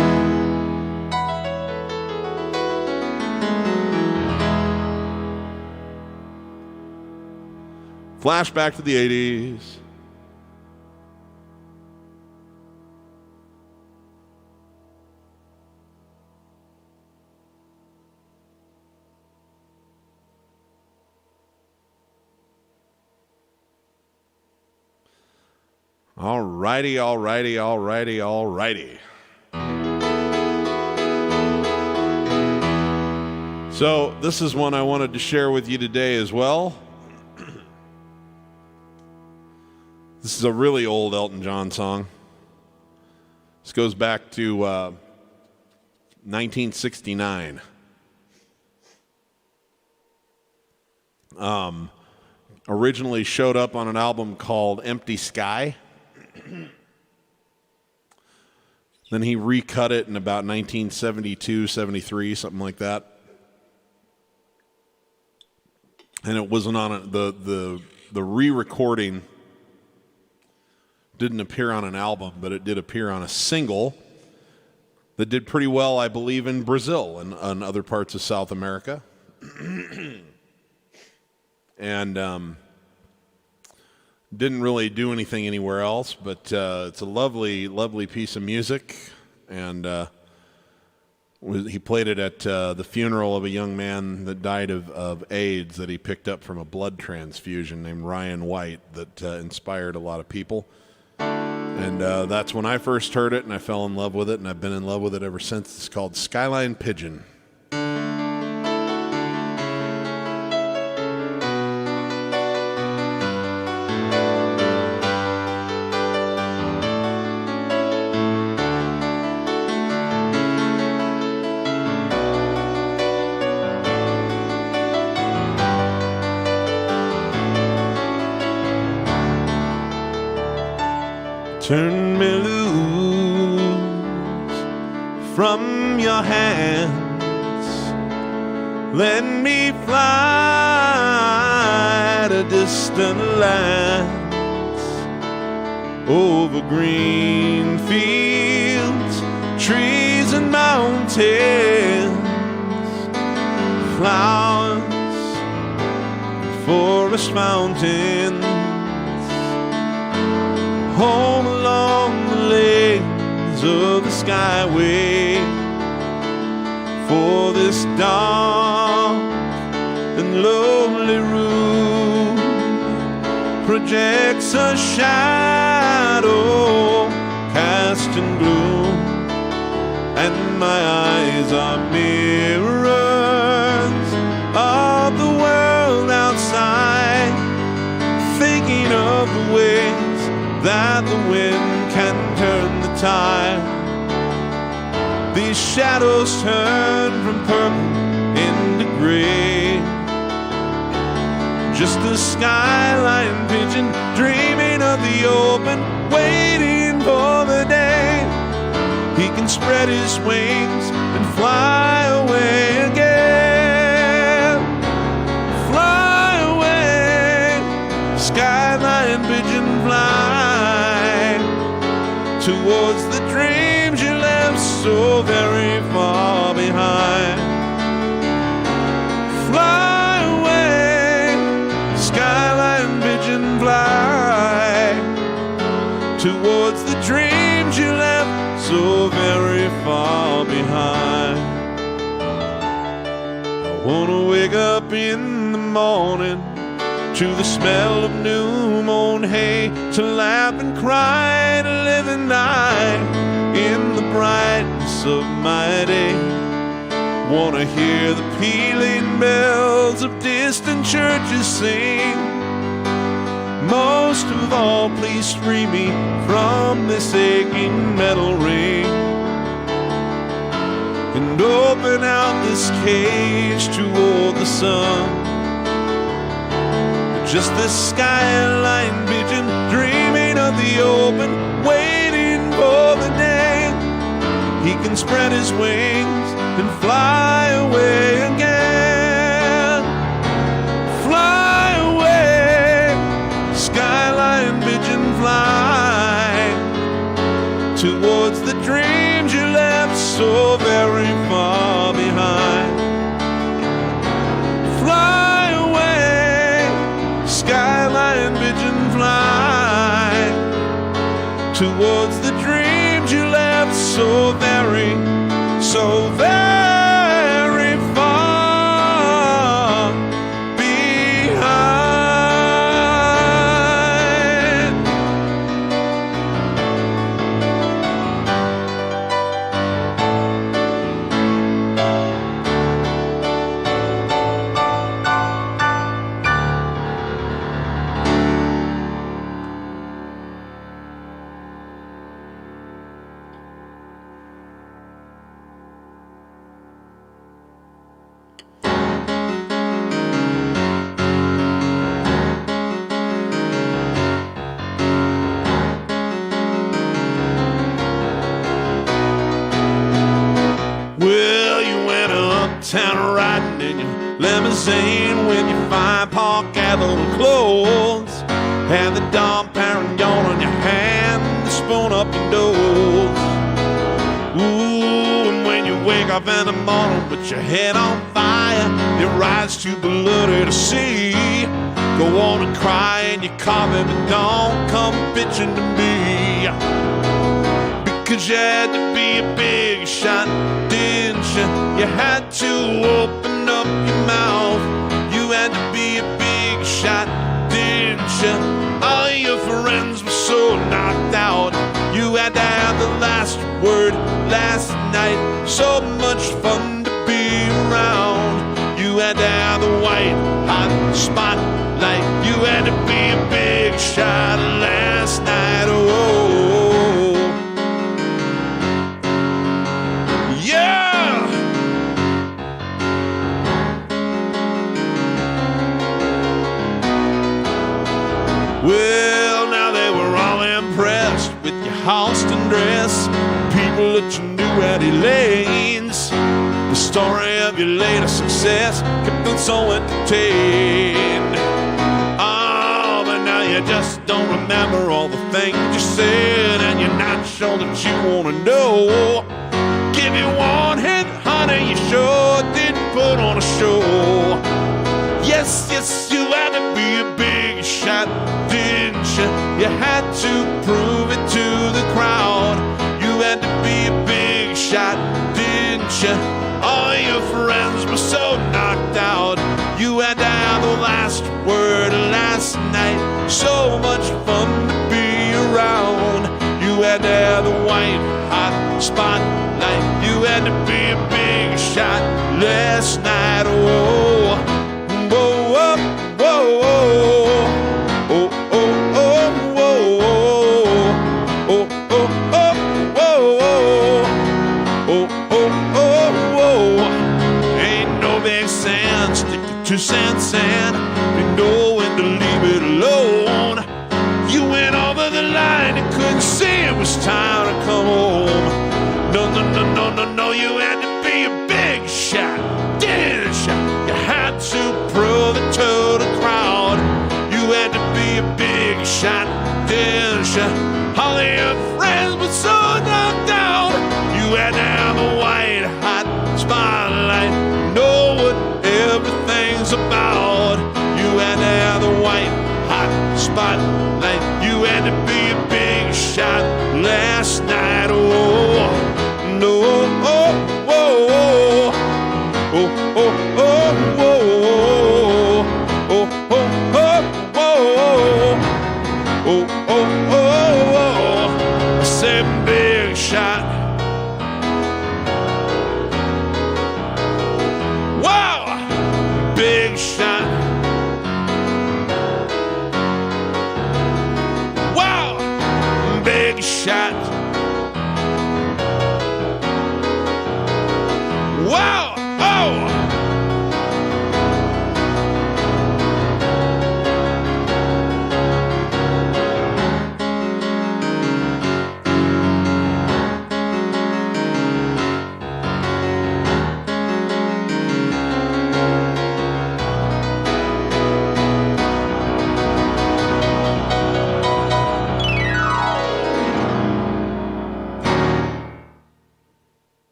Flashback to the 80s. Alrighty. So this is one I wanted to share with you today as well. This is a really old Elton John song. This goes back to 1969. Originally showed up on an album called Empty Sky. Then he recut it in about 1972, 73, something like that. And it wasn't on the re-recording didn't appear on an album, but it did appear on a single that did pretty well, I believe, in Brazil and other parts of South America. And didn't really do anything anywhere else, but it's a lovely, lovely piece of music. And he played it at the funeral of a young man that died of AIDS that he picked up from a blood transfusion named Ryan White that inspired a lot of people. And that's when I first heard it, and I fell in love with it, and I've been in love with it ever since. It's called Skyline Pigeon. Turn me loose from your hands. Let me fly to distant lands, over green fields, trees and mountains, flowers, forest fountains. Home along the lanes of the skyway, for this dark and lonely room projects a shadow cast in gloom, and my eyes are mirrors of the world outside, thinking of the ways that the wind can turn the tide. These shadows turn from purple into gray, just a skyline pigeon dreaming of the open, waiting for the day he can spread his wings and fly away again. Fly away, skyline pigeon, fly towards the dreams you left so very far behind. Fly away, skyline pigeon, fly towards the dreams you left so very far behind. I wanna wake up in the morning to the smell of new mown hay, to laugh and cry, to live and die in the brightness of my day. Wanna hear the pealing bells of distant churches sing. Most of all, please free me from this aching metal ring, and open out this cage toward the sun. Just this skyline pigeon dreaming of the open, waiting for the day he can spread his wings and fly away again. Fly away, skyline pigeon, fly towards the dreams you left so very far behind. Fly away, skyline pigeon, fly towards the dreams you left so very far behind. in your limousine with your fine Park Avenue clothes and the Dom Perignon on your hand, the spoon up your nose. Ooh, and when you wake up in the morning with your head on fire, your eyes too bloody to see, go on and cry in your coffee, but don't come bitching to me. Because you had to be a big shot, didn't you? You had to open up your mouth. You had to be a big shot, didn't you? All your friends were so knocked out. You had to have the last word last night. So much fun to be around. You had to have the white hot spotlight. You had to be a big shot last night. Oh, yeah. Well, now they were all impressed with your Halston dress, people that you knew at Elaine's. The story of your later success kept them so entertained. Oh, but now you just don't remember all the things you said, and you're not sure that you want to know. Give you one hit, honey, you sure did put on a show. Yes, yes, you had to be a big shot, didn't you? You had to prove it to the crowd. You had to be a big shot, didn't you? All your friends were so knocked out. You had to have the last word last night. So much fun to be around. You had to have the white hot spotlight. You had to be a big shot last night. Oh, whoa, whoa, whoa, whoa. Oh, oh, oh, whoa, oh, oh, oh, whoa, oh, oh, oh, whoa. Ain't no big sense sticking 2 cents in. You know when to leave it alone. You went over the line and couldn't see it was time to come home. No, no, no, no, no, no, you had to be a big shot, didn't you? You had to prove it to the crowd. You had to be a big shot, didn't you? All of your friends were so knocked down. You had to have a white hot spotlight. Know what everything's about. You had to have the white hot spotlight. You had to be a big shot last night. Oh, no, oh, whoa, oh, oh, oh, oh, whoa, oh, oh, oh, whoa, oh, oh, oh, I said big shot. Wow, big shot. Wow, big shot. Wow, oh.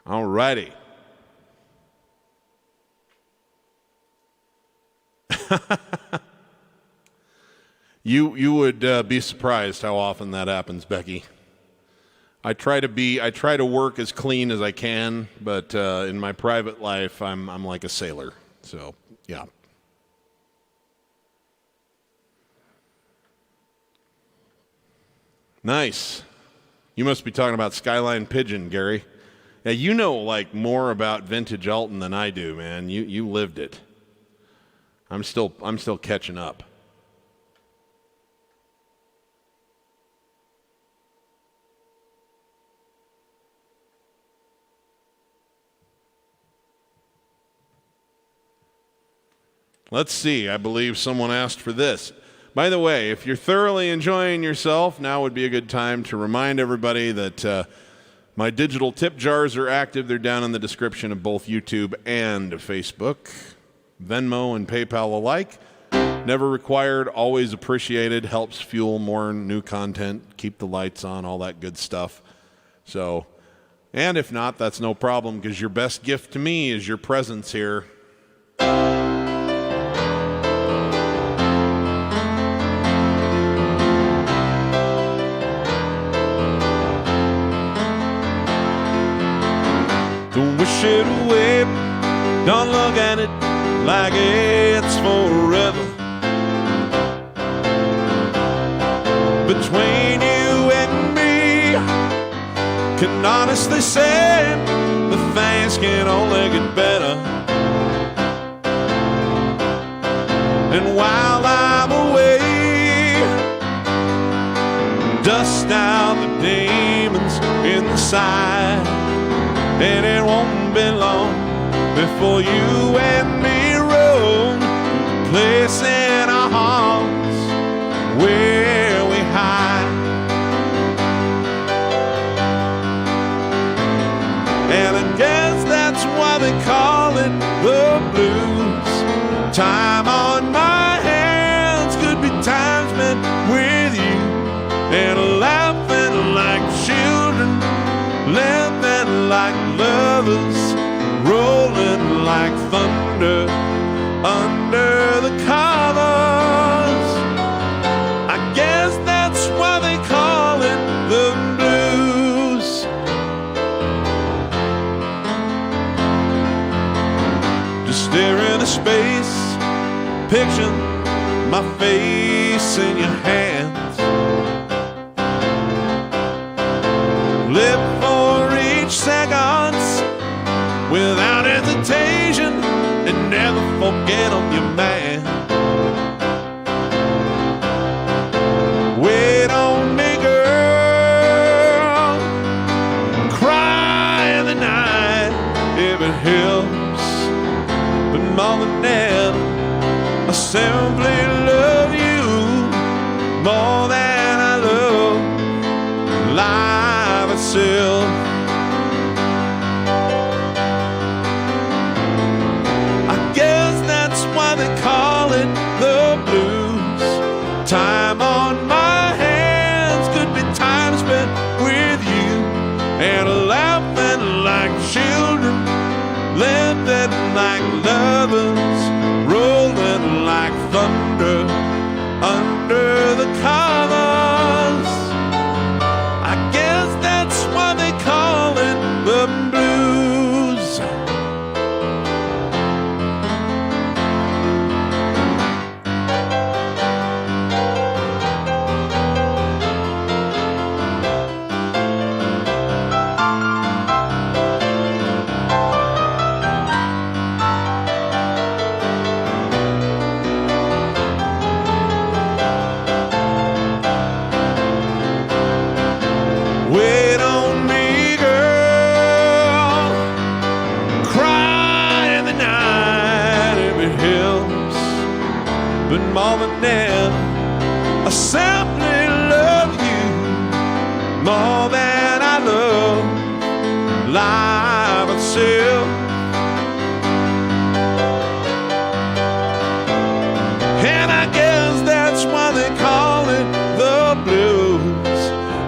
All righty. You would be surprised how often that happens, Becky. I try to work as clean as I can, but in my private life, I'm like a sailor. So yeah. Nice. You must be talking about Skyline Pigeon, Gary. Yeah, you know like more about vintage Alton than I do, man. You lived it. I'm still catching up. Let's see. I believe someone asked for this. By the way, if you're thoroughly enjoying yourself, now would be a good time to remind everybody that My digital tip jars are active. They're down in the description of both YouTube and Facebook. Venmo and PayPal alike. Never required, always appreciated. Helps fuel more new content, keep the lights on, all that good stuff. So, and if not, that's no problem, because your best gift to me is your presence here. Don't wish it away, don't look at it like it's forever. Between you and me, can honestly say the things can only get better. And while I'm away, dust out the demons inside. And it won't be long before you and me roam to a place in our hearts where we hide. And I guess that's why they call it the blues. Time on my hands could be time spent with you, and laughing like children, living like lovers, rolling like thunder under the covers. I guess that's why they call it the blues. Just stare into space, picture my face in your hands. Live for each second without hesitation, and never forget I'm your man. Wait on me, girl, cry in the night if it helps. But more than that, I simply love you more than I love life itself. They call it the blues. Time on my hands could be time spent with you, and laughing like children, living like lovers, rolling like thunder under the covers. I guess that's why they call it the blues. Wait on me, girl, cry in the night if it helps. But more than that, I simply love you more than I love life itself. And I guess that's why they call it the blues.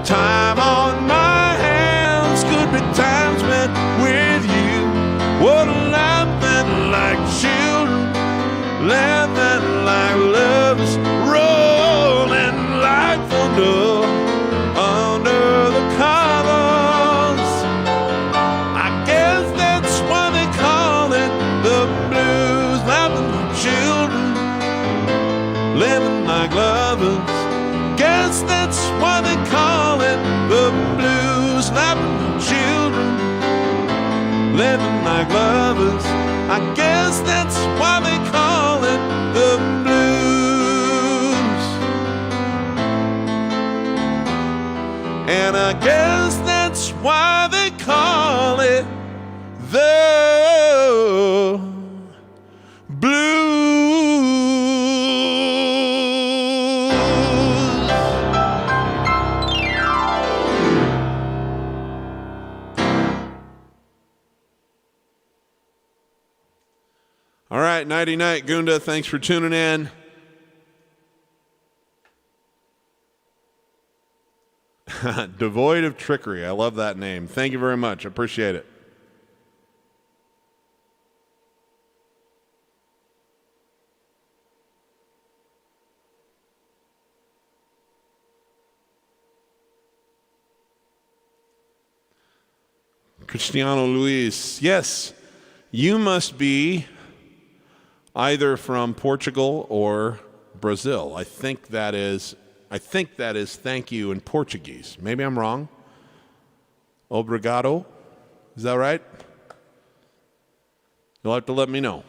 Time on my hands could be time spent with you. What laughing like children, laughing like lovers, rolling like thunder under the covers. I guess that's why they call it the blues. Laughing like children, living like lovers. Guess that's why they call it the blues. Laughing like children, living like lovers. I guess that's why they call it the blues. And I guess that's why they call it the blues. All right, nighty-night, Gunda. Thanks for tuning in. Devoid of trickery. I love that name. Thank you very much. I appreciate it. Cristiano Luis. Yes, you must be either from Portugal or Brazil. I think that is thank you in Portuguese. Maybe I'm wrong. Obrigado. Is that right? You'll have to let me know.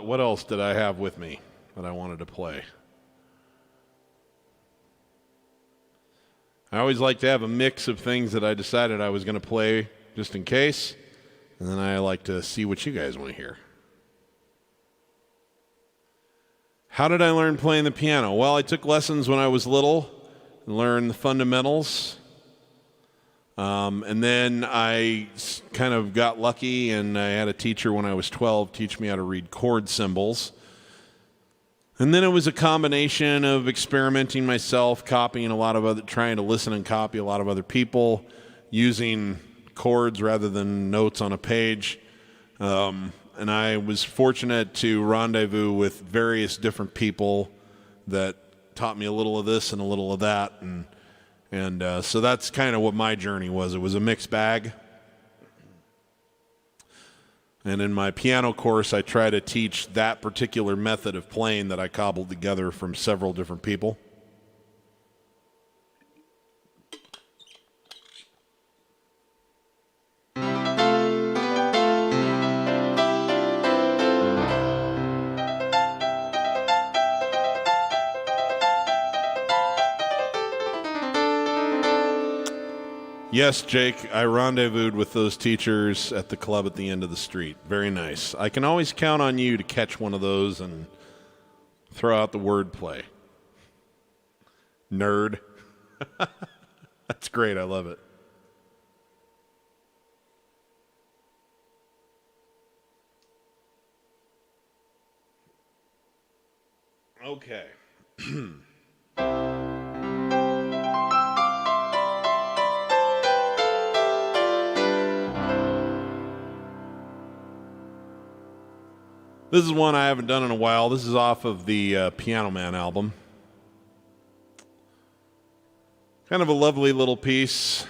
What else did I have with me that I wanted to play? I always like to have a mix of things that I decided I was going to play just in case, and then I like to see what you guys want to hear. How did I learn playing the piano? Well, I took lessons when I was little and learned the fundamentals. And then I kind of got lucky, and I had a teacher when I was 12 teach me how to read chord symbols. And then it was a combination of experimenting myself, trying to listen and copy a lot of other people, using chords rather than notes on a page. And I was fortunate to rendezvous with various different people that taught me a little of this and a little of that, and so that's kind of what my journey was. It was a mixed bag. And in my piano course, I try to teach that particular method of playing that I cobbled together from several different people. Yes, Jake, I rendezvoused with those teachers at the club at the end of the street. Very nice. I can always count on you to catch one of those and throw out the wordplay. Nerd. That's great. I love it. Okay. This is one I haven't done in a while. This is off of the Piano Man album. Kind of a lovely little piece.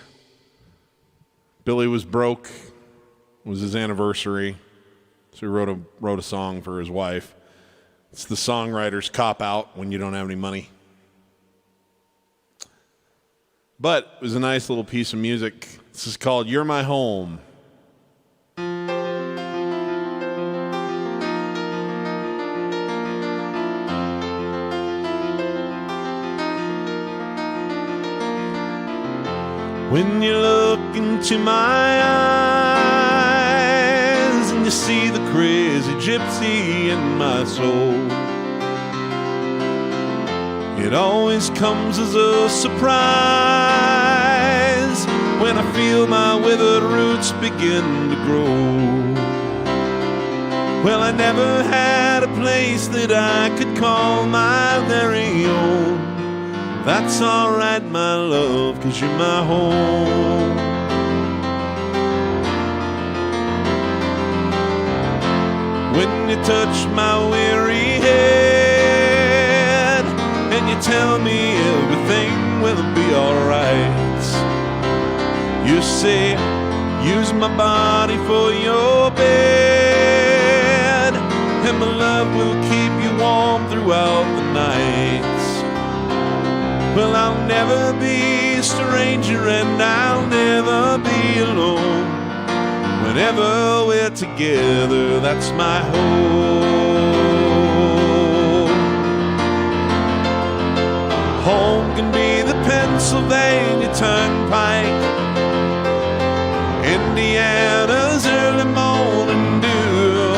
Billy was broke. It was his anniversary. So he wrote a song for his wife. It's the songwriter's cop-out when you don't have any money. But it was a nice little piece of music. This is called You're My Home. When you look into my eyes and you see the crazy gypsy in my soul, it always comes as a surprise when I feel my withered roots begin to grow. Well, I never had a place that I could call my very own. That's alright, my love, 'cause you're my home. When you touch my weary head and you tell me everything will be alright, you say, use my body for your bed, and my love will keep you warm throughout the night. Well, I'll never be a stranger and I'll never be alone. Whenever we're together, that's my home. Home can be the pencil Pennsylvania Turnpike, Indiana's early morning dew.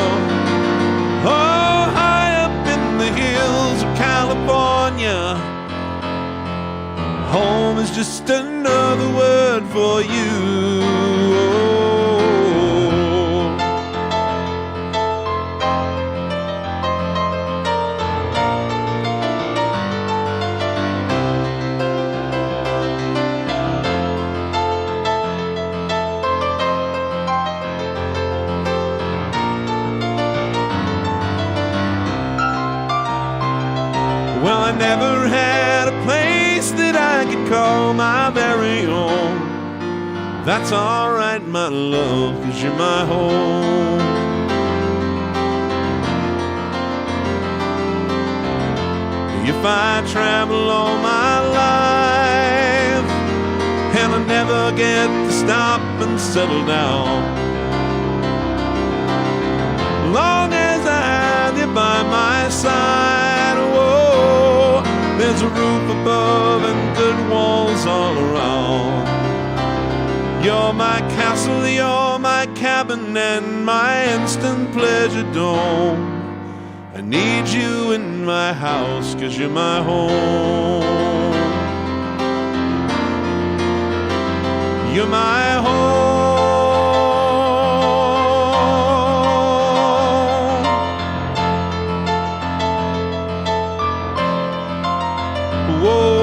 Oh, high up in the hills of California, home is just another word for you. Well, I never had a place that I could call my very own. That's alright, my love, 'cause you're my home. If I travel all my life and I never get to stop and settle down, long as I have you by my side, whoa, there's a roof above and good walls all around. You're my castle, you're my cabin, and my instant pleasure dome. I need you in my house, 'cause you're my home. You're my home. Whoa.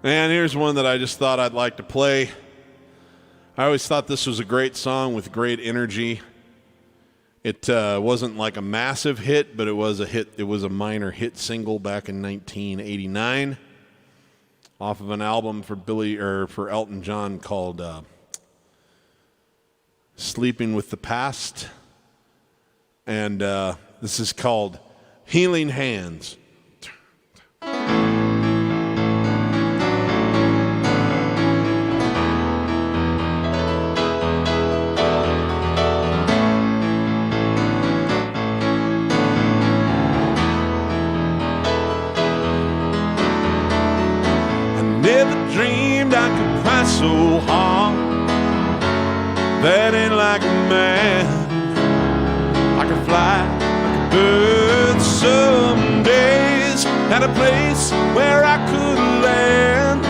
And here's one that I just thought I'd like to play. I always thought this was a great song with great energy. It wasn't like a massive hit, but it was a hit. It was a minor hit single back in 1989 off of an album for Elton John called Sleeping with the Past. And this is called Healing Hands. Never dreamed I could cry so hard. That ain't like a man. I could fly like a bird some days. At a place where I could land.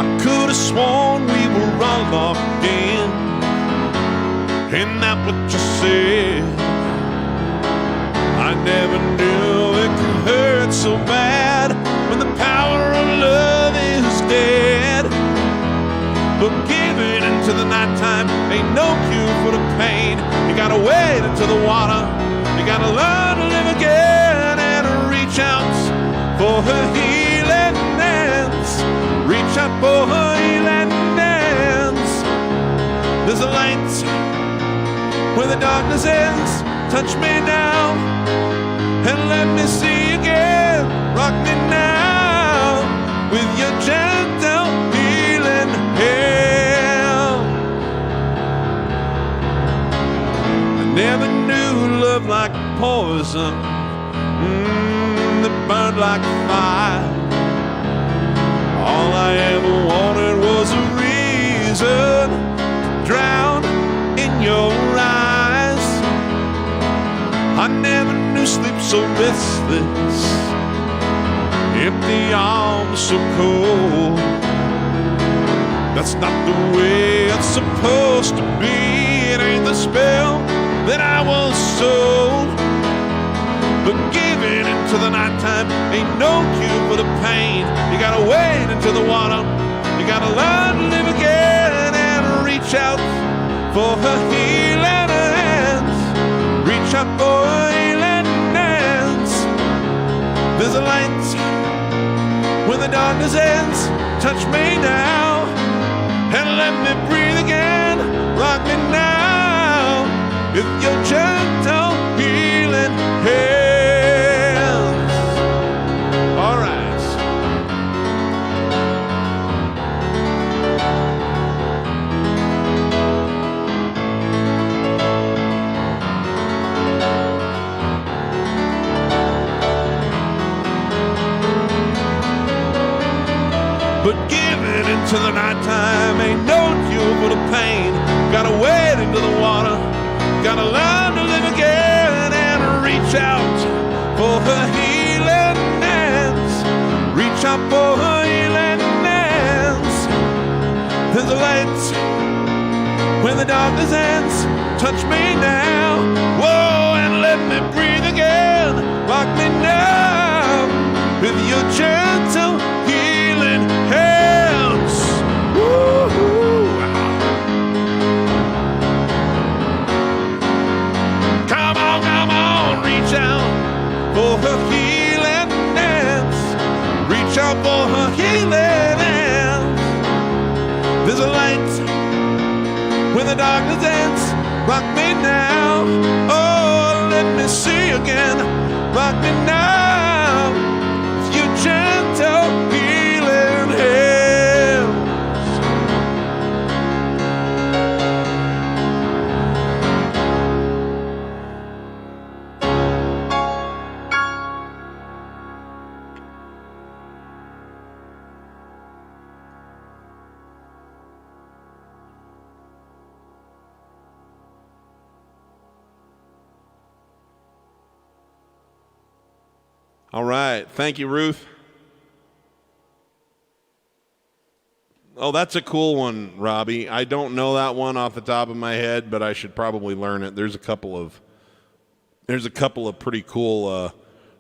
I could have sworn we were all locked in. Ain't that what you said? I never knew it could hurt so bad when the power of love is dead. But giving into the nighttime ain't no cure for the pain. You gotta wade into the water. You gotta learn to live again and reach out for her healing hands. Reach out for her healing hands. There's a light where the darkness ends. Touch me now and let me see again. Rock me now with your gentle healing hand. I never knew love like poison, that burned like fire. All I ever wanted was a reason to drown in your eyes. I never knew sleep so restless, empty arms so cold. That's not the way it's supposed to be. It ain't the spell that I was sold. But giving into the nighttime ain't no cure for the pain. You gotta wade into the water. You gotta learn to live again and reach out for her healing hands. Reach out for her healing hands. There's a light when the darkness ends. Touch me now and let me breathe again. Rock me now with your gentle healing hands. All right. but giving into the nighttime ain't no cure for the pain. Gotta wade into the water, gotta learn to live again, and reach out for her healing hands. Reach out for her healing hands. There's a light when the darkness ends. Touch me now, whoa, and let me breathe again. Rock me now with your gentle healing hands. Woo-hoo. Come on, reach out for her healing hands. Reach out for her healing hands. There's a light when the darkness ends. Rock me now, oh, let me see again. Rock me now, with your gentle healing hands. All right. Thank you, Ruth. Oh, that's a cool one, Robbie. I don't know that one off the top of my head, but I should probably learn it. There's a couple of pretty cool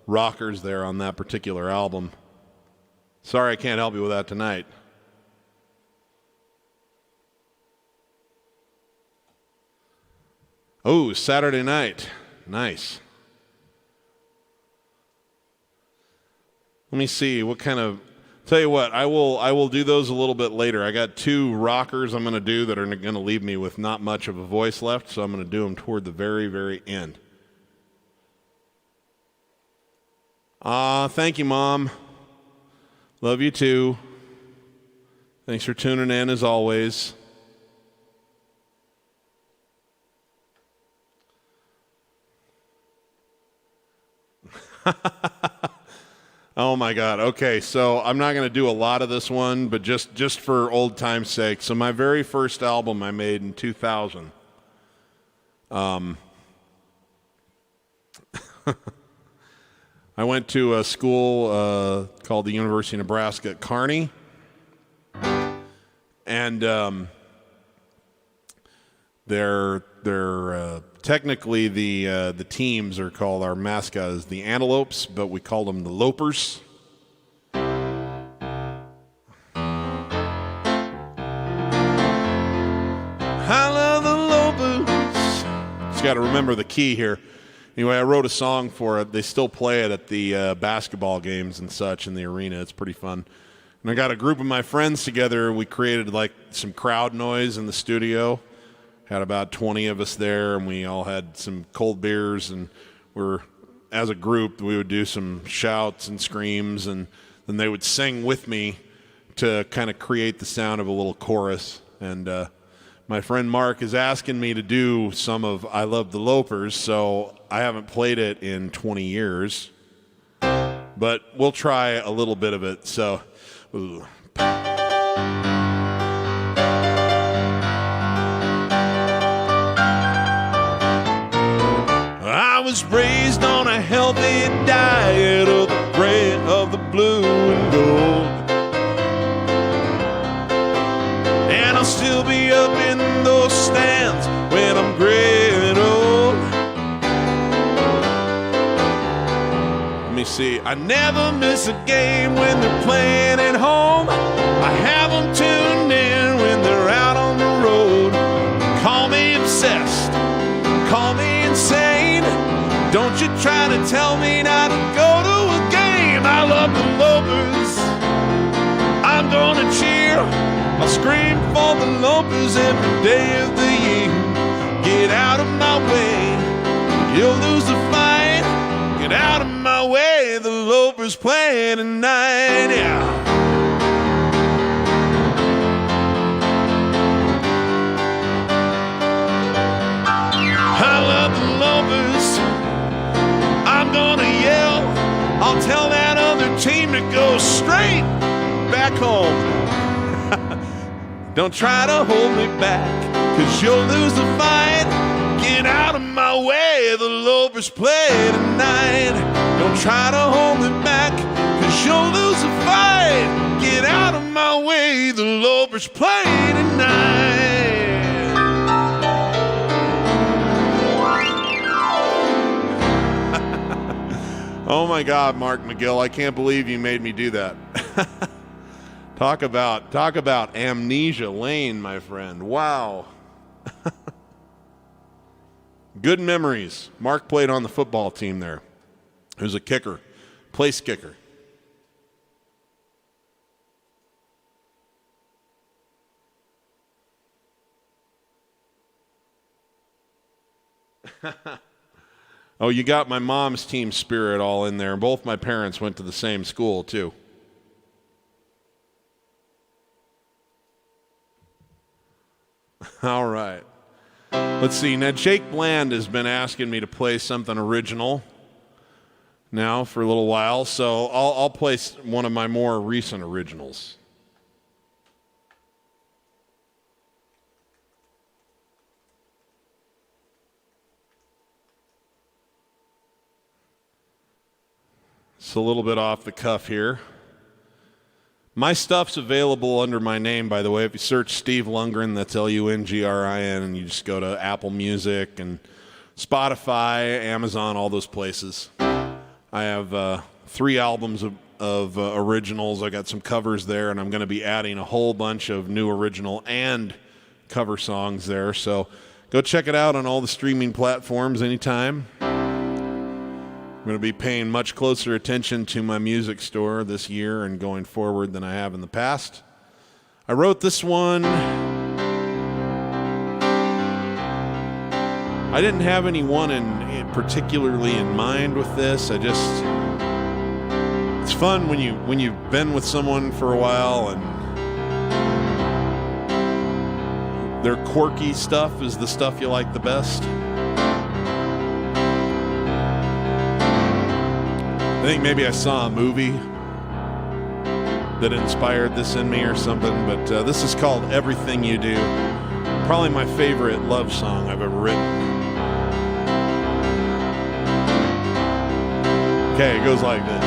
rockers there on that particular album. Sorry I can't help you with that tonight. Oh, Saturday night. Nice. Let me see what kind of. Tell you what, I will do those a little bit later. I got 2 rockers I'm going to do that are going to leave me with not much of a voice left, so I'm going to do them toward the very, very end. Thank you, Mom. Love you too. Thanks for tuning in as always. Oh my God. Okay, so I'm not going to do a lot of this one, but just for old time's sake. So my very first album I made in 2000. I went to a school called the University of Nebraska at Kearney, and they're technically the teams are called, our mascot is the Antelopes, but we call them the Lopers. I love the Lopers. Just got to remember the key here. Anyway, I wrote a song for it. They still play it at the basketball games and such in the arena. It's pretty fun. And I got a group of my friends together. We created like some crowd noise in the studio. Had about 20 of us there, and we all had some cold beers, and as a group, we would do some shouts and screams, and then they would sing with me to kind of create the sound of a little chorus. And my friend Mark is asking me to do some of I Love the Lopers, so I haven't played it in 20 years, but we'll try a little bit of it. So, ooh. I was raised on a healthy diet of the red, of the blue and gold, and I'll still be up in those stands when I'm gray and old. Let me see. I never miss a game when they're playing at home. I have them tuned in when they're out on the road. Call me obsessed, call me insane. Don't you try to tell me not to go to a game. I love the Lopers. I'm gonna cheer. I'll scream for the Lopers every day of the year. Get out of my way. You'll lose the fight. Get out of my way. The Lopers playing tonight. Yeah. I love the Lopers. I'm gonna yell. I'll tell that other team to go straight back home. Don't try to hold me back, 'cause you'll lose the fight. Get out of my way, the Lopers play tonight. Don't try to hold me back, 'cause you'll lose the fight. Get out of my way, the Lopers play tonight. Oh my God, Mark McGill, I can't believe you made me do that. Talk about amnesia lane, my friend. Wow. Good memories. Mark played on the football team there. He was a kicker, place kicker. Oh, you got my mom's team spirit all in there. Both my parents went to the same school, too. All right. Let's see. Now, Jake Bland has been asking me to play something original now for a little while, so I'll play one of my more recent originals. It's a little bit off the cuff here. My stuff's available under my name, by the way. If you search Steve Lungrin, that's Lungrin, and you just go to Apple Music and Spotify, Amazon, all those places. I have 3 albums of originals. I got some covers there, and I'm going to be adding a whole bunch of new original and cover songs there. So go check it out on all the streaming platforms anytime. I'm going to be paying much closer attention to my music store this year and going forward than I have in the past. I wrote this one. I didn't have anyone particularly in mind with this. It's fun when you've been with someone for a while and their quirky stuff is the stuff you like the best. I think maybe I saw a movie that inspired this in me or something, but this is called Everything You Do. Probably my favorite love song I've ever written. Okay, it goes like this.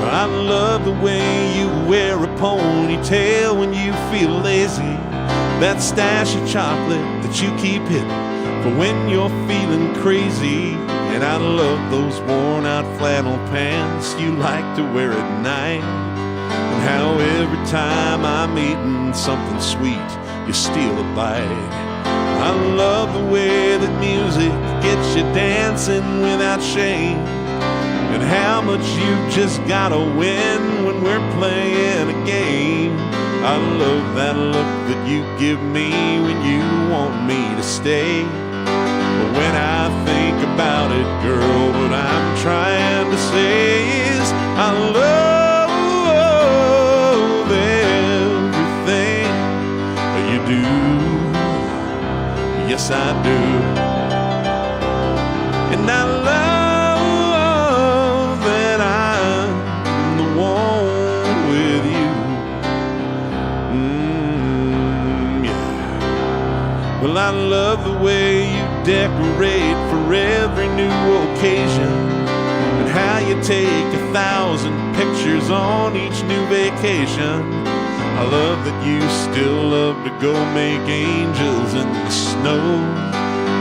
I love the way you wear a ponytail when you feel lazy. That stash of chocolate that you keep hidden for when you're feeling crazy. And I love those worn out flannel pants you like to wear at night. And how every time I'm eating something sweet, you steal a bite. I love the way that music gets you dancing without shame. And how much you just gotta win when we're playing a game. I love that look that you give me when you want me to stay. But when I think about it, girl, what I'm trying to say is I love everything you do. Yes, I do. And I love well, I love the way you decorate for every new occasion, and how you take 1,000 pictures on each new vacation. I love that you still love to go make angels in the snow,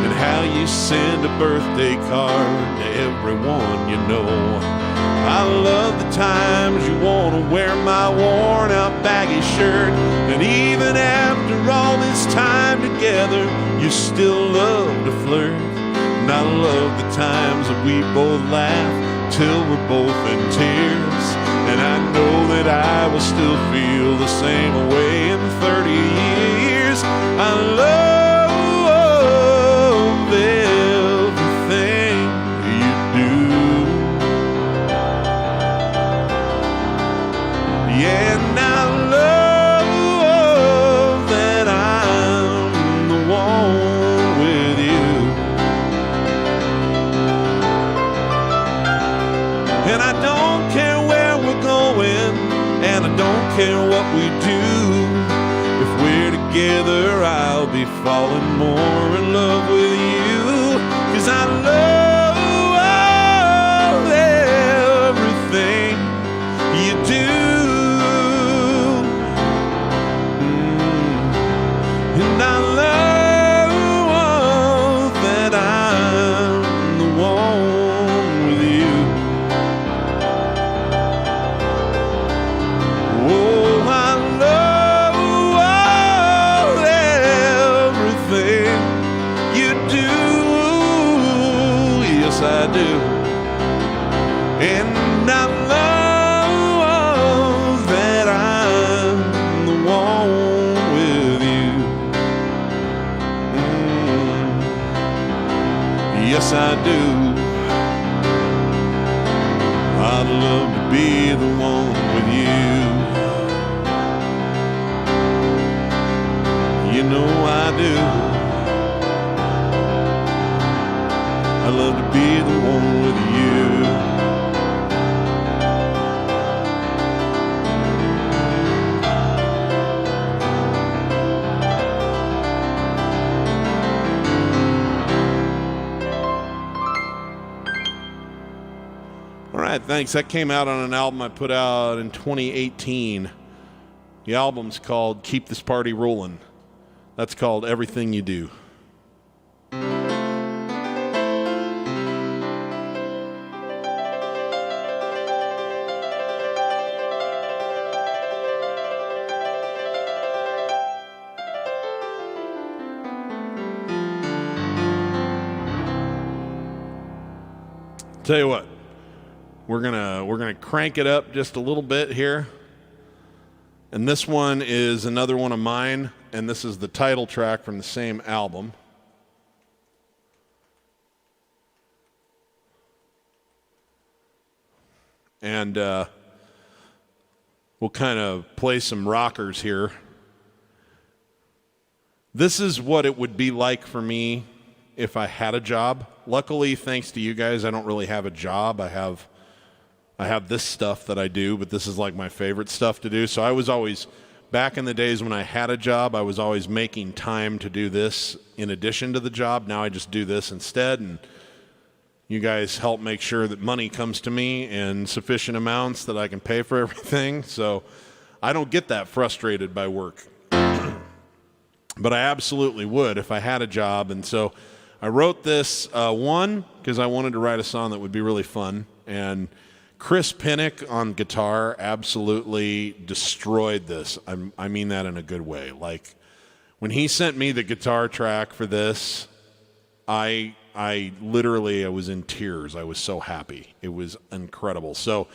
and how you send a birthday card to everyone you know. I love the times you want to wear my worn out baggy shirt, and even after all this time together, you still love to flirt. And I love the times that we both laugh till we're both in tears. And I know that I will still feel the same way in 30 years. I love everything you do. Yeah, and I love that I'm the one with you. what we do. If we're together, I'll be falling more in love with you. 'Cause I love everything you do. And I love that I'm the one with you. Oh, I love everything you do. Yes, I do. And I love that I'm the one with you. Yes, I do. I'd love to be the one with you. You know I do. I'd love to be the one with you. All right, thanks. That came out on an album I put out in 2018. The album's called Keep This Party Rollin'. That's called Everything You Do. Tell you what, we're gonna crank it up just a little bit here. And this one is another one of mine, and this is the title track from the same album. And we'll kind of play some rockers here. This is what it would be like for me if I had a job. Luckily, thanks to you guys, I don't really have a job. I have this stuff that I do, but this is like my favorite stuff to do. So I was always, back in the days when I had a job, I was always making time to do this in addition to the job. Now I just do this instead, and you guys help make sure that money comes to me in sufficient amounts that I can pay for everything. So I don't get that frustrated by work. But I absolutely would if I had a job. And so I wrote this, one, because I wanted to write a song that would be really fun. And Chris Pinnock on guitar absolutely destroyed this. I mean that in a good way. Like, when he sent me the guitar track for this, I literally was in tears. I was so happy. It was incredible. So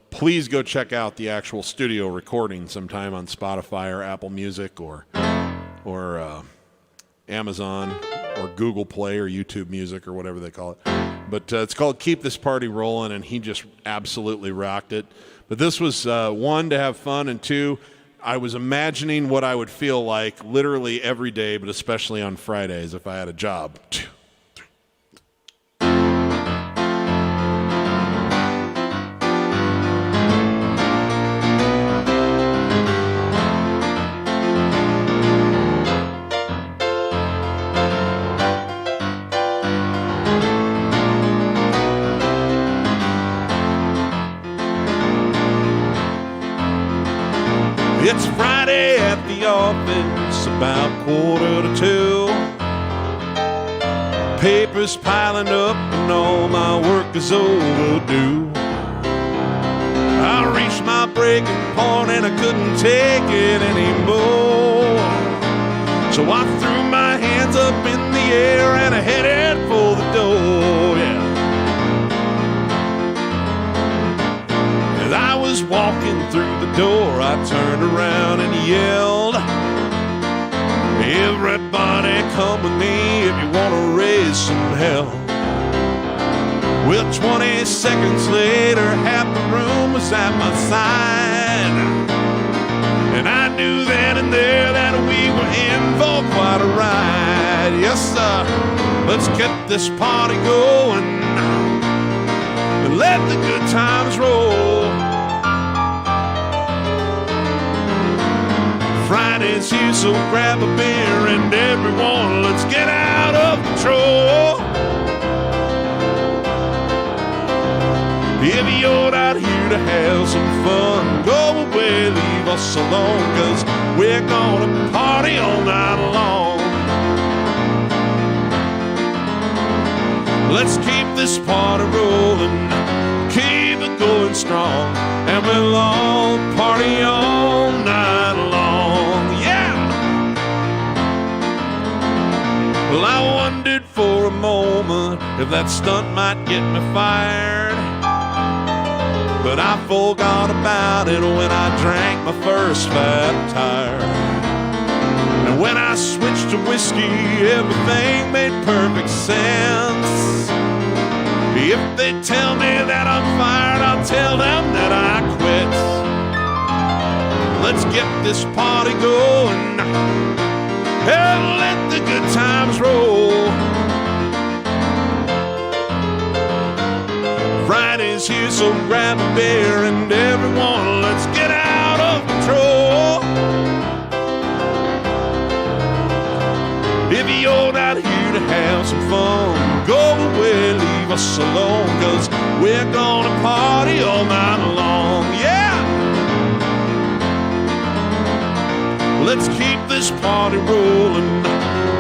please go check out the actual studio recording sometime on Spotify or Apple Music or Amazon or Google Play or YouTube Music or whatever they call it. But it's called Keep This Party Rollin', and he just absolutely rocked it. But this was, one, to have fun, and two, I was imagining what I would feel like literally every day, but especially on Fridays if I had a job. It's Friday at the office, about 1:45. Papers piling up and all my work is overdue. I reached my breaking point and I couldn't take it anymore. So I threw my hands up in the air and I headed for the door, yeah. As I was walking through the door, I turned around and yelled, "Everybody come with me if you want to raise some hell." Well, 20 seconds later, half the room was at my side. And I knew then and there that we were in for quite a ride. Yes, sir, let's get this party going and let the good times roll. Friday's here, so grab a beer and everyone, let's get out of control. If you're not here to have some fun, go away, leave us alone, 'cause we're gonna party all night long. Let's keep this party rolling, keep it going strong, and we'll all party all night long. Yeah! Well, I wondered for a moment if that stunt might get me fired, but I forgot about it when I drank my first fat tire. And when I switched to whiskey, everything made perfect sense. If they tell me that I'm fired, I'll tell them that I quit. Let's get this party going and let the good times roll. Friday's here, so grab a beer and everyone, let's get out of control. If you're not here to have some fun, go away, leave us alone, 'cause we're gonna party all night long. Yeah! Let's keep this party rolling,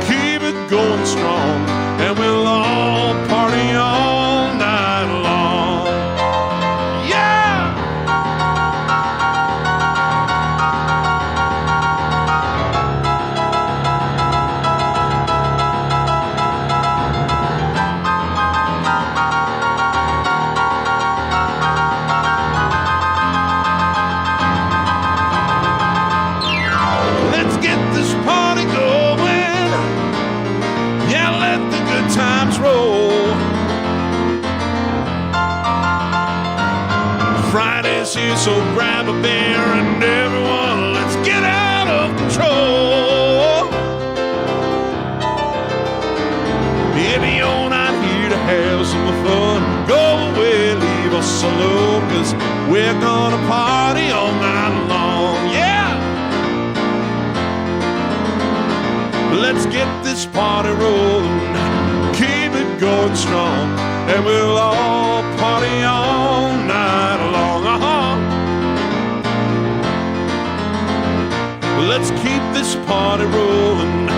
keep it going strong, and we'll all party all night long. Yeah! Let's get this party going. Yeah, let the good times roll. Friday's here, so grab a beer and everyone, let's get out of control. If you're not here to have some fun, go away, leave us alone, 'cause we're gonna party all night long. Yeah! Let's get this party rolling, keep it going strong, and we'll all party all night long. Let's keep this party rolling,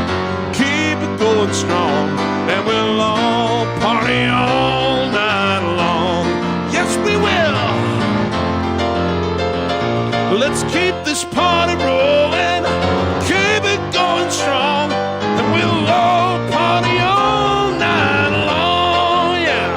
keep it going strong, and we'll all party all night long. Yes, we will. Let's keep this party rolling, keep it going strong, and we'll all party all night long. Yeah.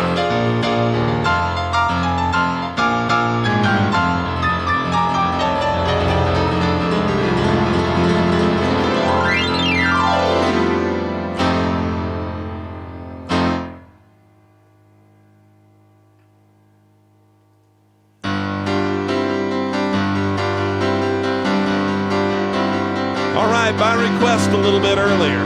All right, by request a little bit earlier.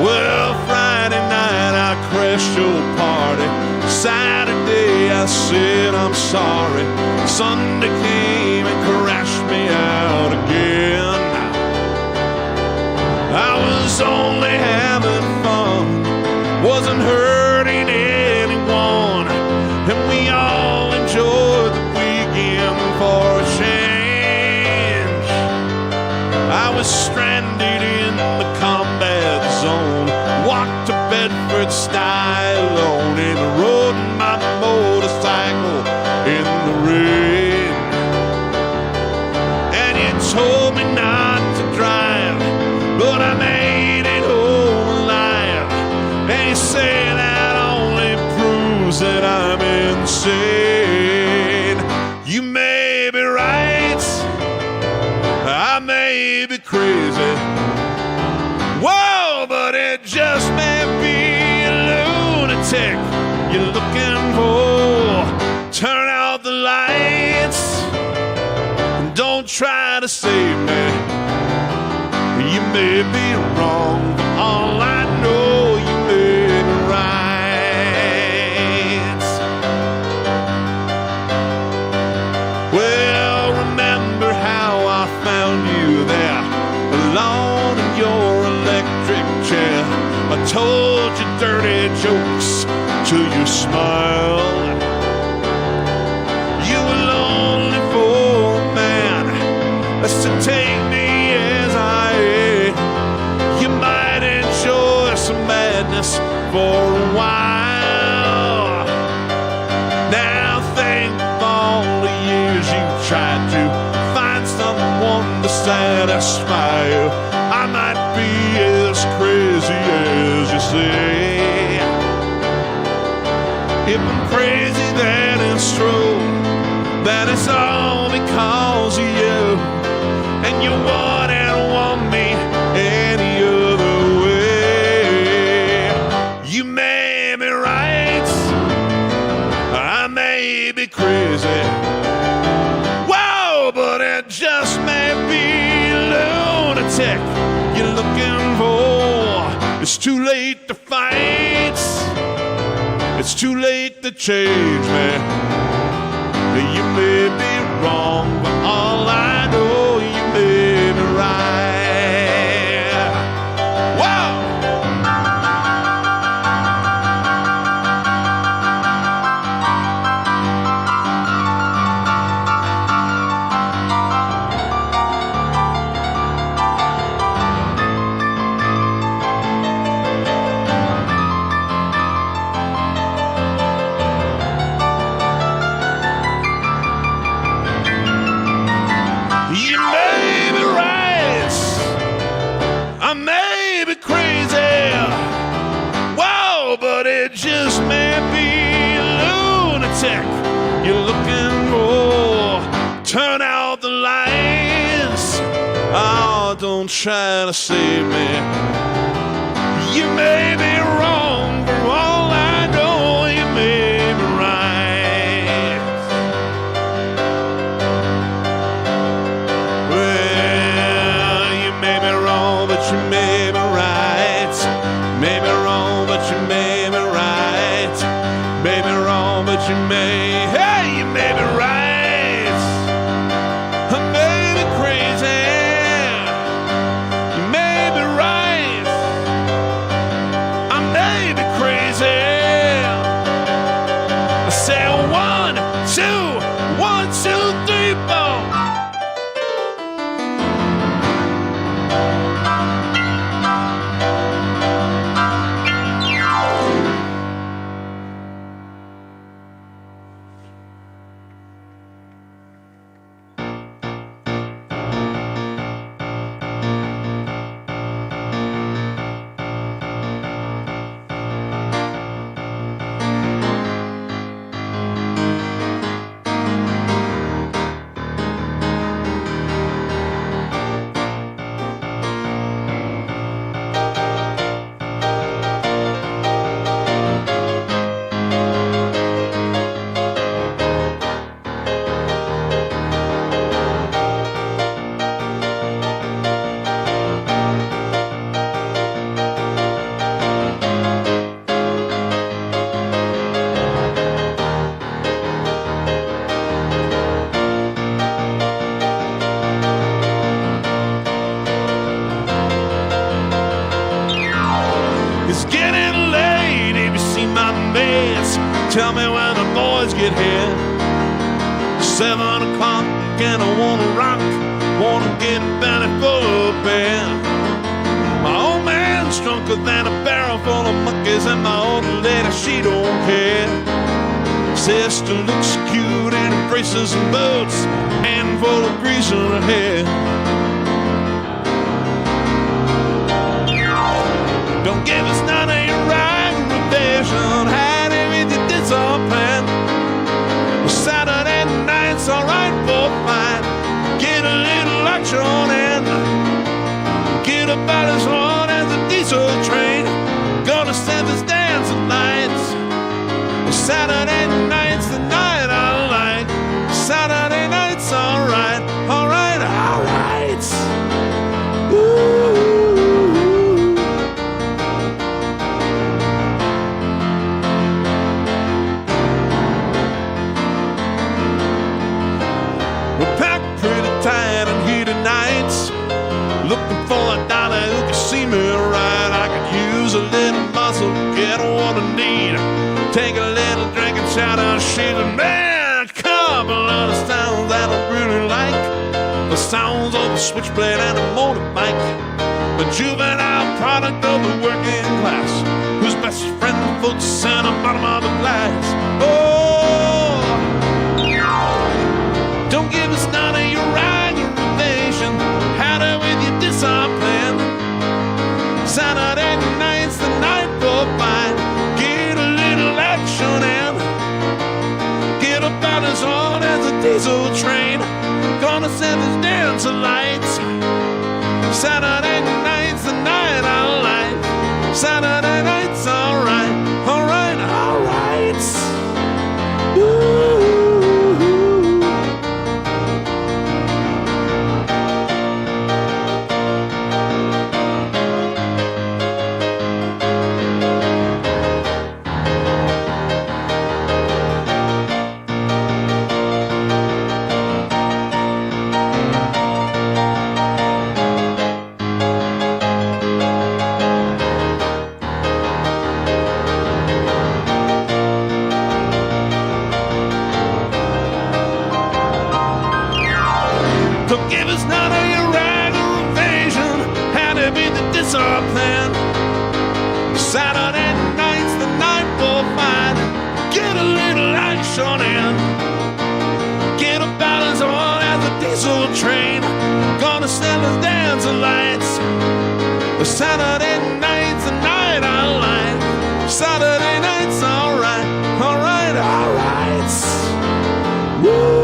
Well, Friday night I crashed your party. Saturday I said I'm sorry. Sunday came and crashed me out again. I was only having fun, wasn't hurting anyone, and we all enjoyed the weekend for a change. I was stranded in the combat zone, walked to Bedford Stallone, and rode my motorcycle in the rain. And you told me not to drive, but I made it home alive. And you say that only proves that I'm insane. You may be right, I may be crazy. Whoa, but it just may be a lunatic you're looking for. Turn out the lights, don't try to save me. You may be wrong, but all I know, you may be right. alone in your electric chair. I told you dirty jokes till you smiled. You were lonely for a man that's to take me as I am. You might enjoy some madness for a while. Now think of all the years you tried to find someone to satisfy you. I might be as crazy as you say. If I'm crazy, then it's true, that it's all because of you, and you wouldn't want me any other way. You may be right, I may be crazy, wow, but it just may be lunatic you're looking for. It's too late to fight, it's too late to change me. You may be wrong, but all I know, you may be right. Wow! You may be right, I may be crazy, wow, but it just may be lunatic you're looking for. Turn out the lights, oh, don't try to save me. You may be wrong, for all I know, you may be right. Well, you may be wrong, but you may be right. May be wrong, but you may be right. May be wrong, but you may, hey, you may be right. I may be crazy, you may be right. I may be crazy. I say 1, 2, 1, 2, 3, 4. It's getting late, have you seen my mess? Tell me when the boys get here. 7 o'clock and I wanna rock, wanna get a belly full of beer. My old man's drunker than a barrel full of monkeys, and my old lady, she don't care. Sister looks cute in her braces and boots, handful of grease in her hair. Don't give us none of your aggravation, had everything that's all planned. Well, Saturday night's alright for fine. Get a little action on end. Get about as long as a diesel train. Gonna Seven's dance tonight. Well, Saturday night's the night I like. Saturday night's alright, alright, alright. Ooh. We're packed pretty tight on here tonight, looking for sounds of a switchblade and a motorbike. A juvenile product of the working class, whose best friend floats in the bottom of a glass. Oh, don't give us none of your aggravation. Had it with your discipline. Saturday night's the night for fine. Get a little action in. Get about as hard as a diesel train. Gonna set this dance to lights. Saturday night's the night I like. Saturday night's alright, alright, alright. Ooh. Don't give us none of your aggravation. Had to be the discipline. Saturday night's the night for fine. Get a little action in. Get about as hard as a diesel train. Gonna sell us dancing lights. Saturday night's the night I like. Saturday night's alright, alright, alright. Woo!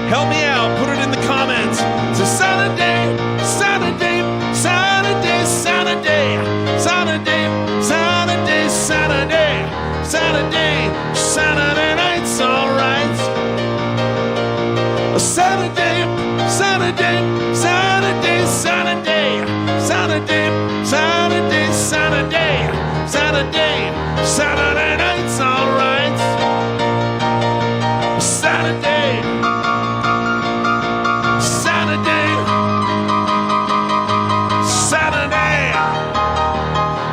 Help me out, put it in the comments. It's a Saturday, Saturday, Saturday, Saturday, Saturday, Saturday, Saturday, Saturday, Saturday night's alright. Saturday, Saturday, Saturday, Saturday, Saturday, Saturday, Saturday, Saturday, Saturday night's alright. Saturday.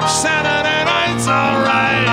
Saturday night's alright.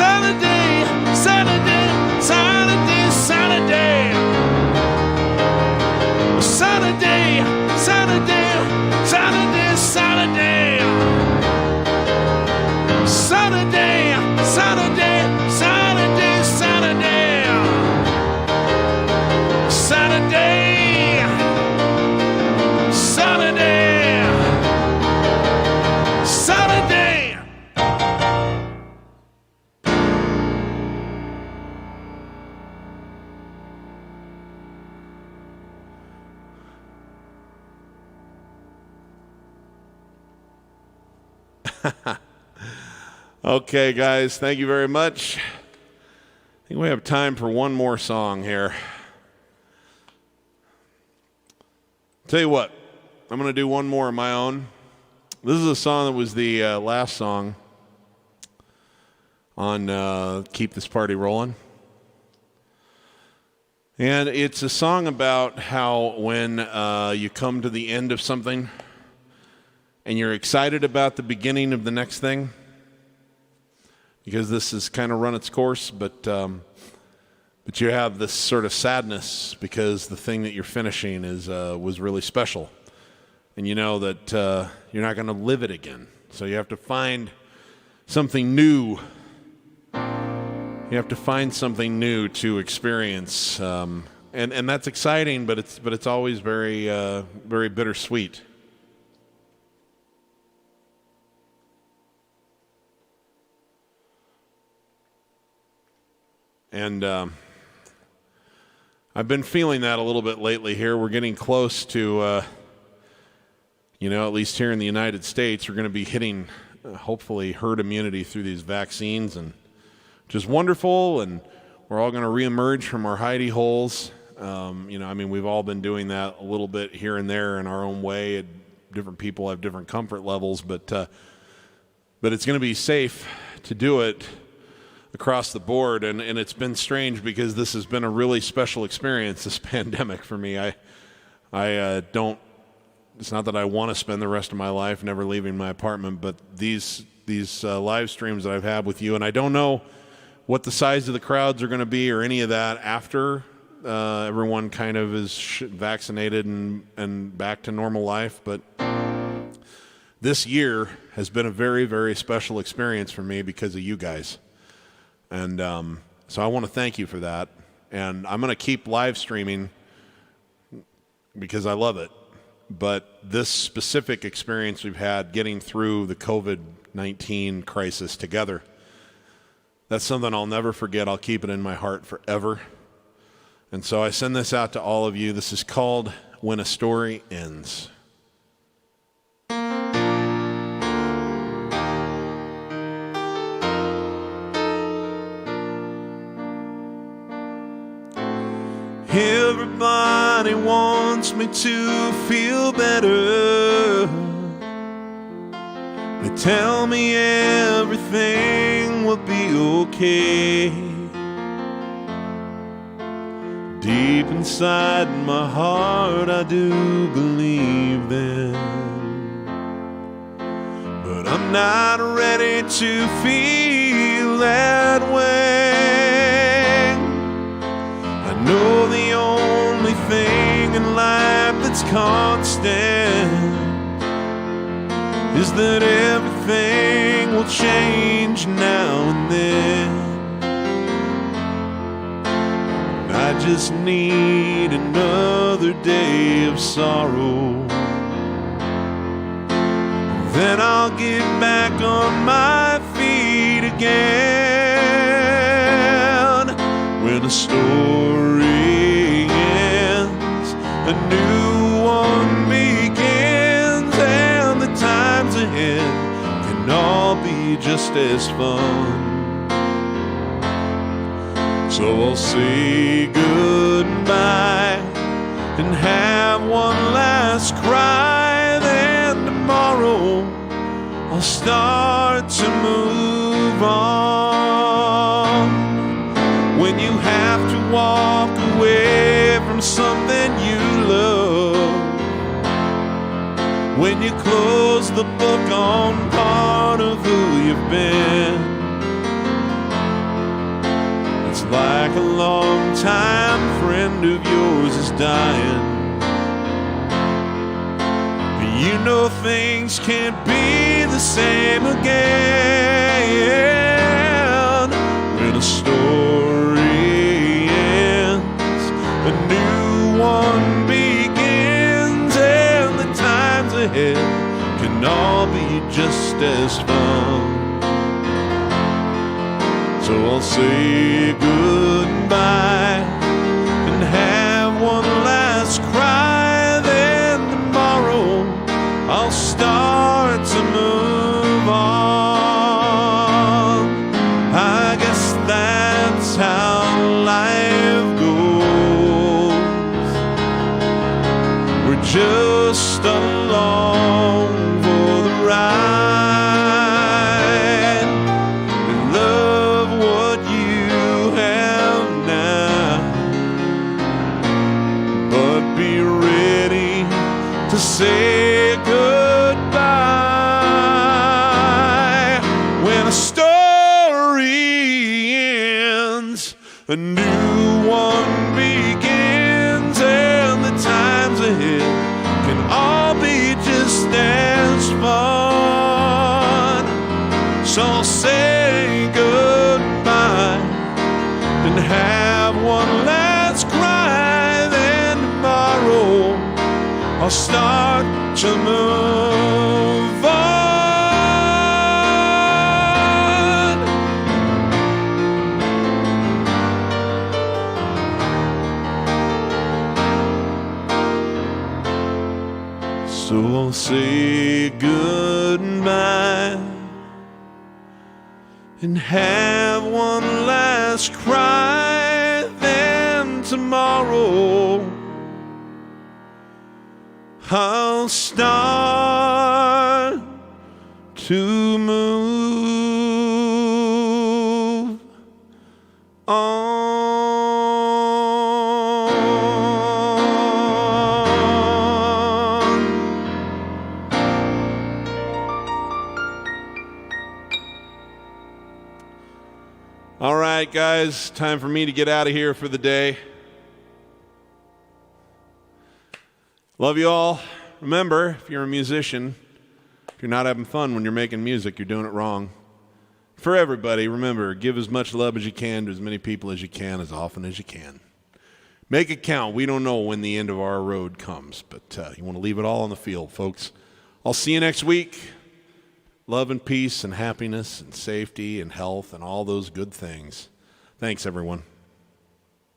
Saturday, Saturday, Saturday, Saturday. Saturday, Saturday, Saturday, Saturday. Saturday, Saturday, Saturday, Saturday. Saturday, Saturday, Saturday. Okay, guys, thank you very much. I think we have time for one more song here. Tell you what, I'm going to do one more of my own. This is a song that was the last song on Keep This Party Rolling. And it's a song about how when you come to the end of something and you're excited about the beginning of the next thing, because this has kind of run its course, but you have this sort of sadness because the thing that you're finishing was really special. And you know that you're not going to live it again. So you have to find something new. You have to find something new to experience. And that's exciting, but it's always very, very bittersweet. And I've been feeling that a little bit lately here. We're getting close to, at least here in the United States, we're going to be hitting, hopefully, herd immunity through these vaccines, and which is wonderful, and we're all going to reemerge from our hidey holes. We've all been doing that a little bit here and there in our own way. Different people have different comfort levels, but it's going to be safe to do it across the board, and it's been strange because this has been a really special experience, this pandemic for me. I don't, it's not that I want to spend the rest of my life never leaving my apartment, but these live streams that I've had with you, and I don't know what the size of the crowds are going to be or any of that after everyone kind of is vaccinated and back to normal life, but this year has been a very, very special experience for me because of you guys. And so I want to thank you for that. And I'm going to keep live streaming because I love it. But this specific experience we've had getting through the COVID-19 crisis together, that's something I'll never forget. I'll keep it in my heart forever. And so I send this out to all of you. This is called When a Story Ends. Everybody wants me to feel better. They tell me everything will be okay. Deep inside my heart I do believe them, but I'm not ready to feel that way. I know the only thing in life that's constant is that everything will change now and then. I just need another day of sorrow, then I'll get back on my feet again. When a story ends, a new one begins, and the times ahead can all be just as fun. So I'll say goodbye and have one last cry. Then tomorrow I'll start to move on. When you have to walk away from something you love, when you close the book on part of who you've been, like a long-time friend of yours is dying. You know things can't be the same again. When a story ends, a new one begins, and the times ahead can all be just as fun. So I'll say goodbye and have one last cry, then tomorrow I'll start to move on. I guess that's how life goes. We're just along for the ride. And love what you have now, but be ready to say goodbye. When a story ends, a new one begins, and the times ahead can all be just as fun. So I'll say goodbye and have one last cry, then tomorrow I'll start to move on. So I'll say goodbye and have one last cry, then tomorrow I'll start to move on. All right, guys, time for me to get out of here for the day. Love you all. Remember, if you're a musician, if you're not having fun when you're making music, you're doing it wrong. For everybody, remember, give as much love as you can to as many people as you can, as often as you can. Make it count. We don't know when the end of our road comes, but you want to leave it all on the field, folks. I'll see you next week. Love and peace and happiness and safety and health and all those good things. Thanks, everyone.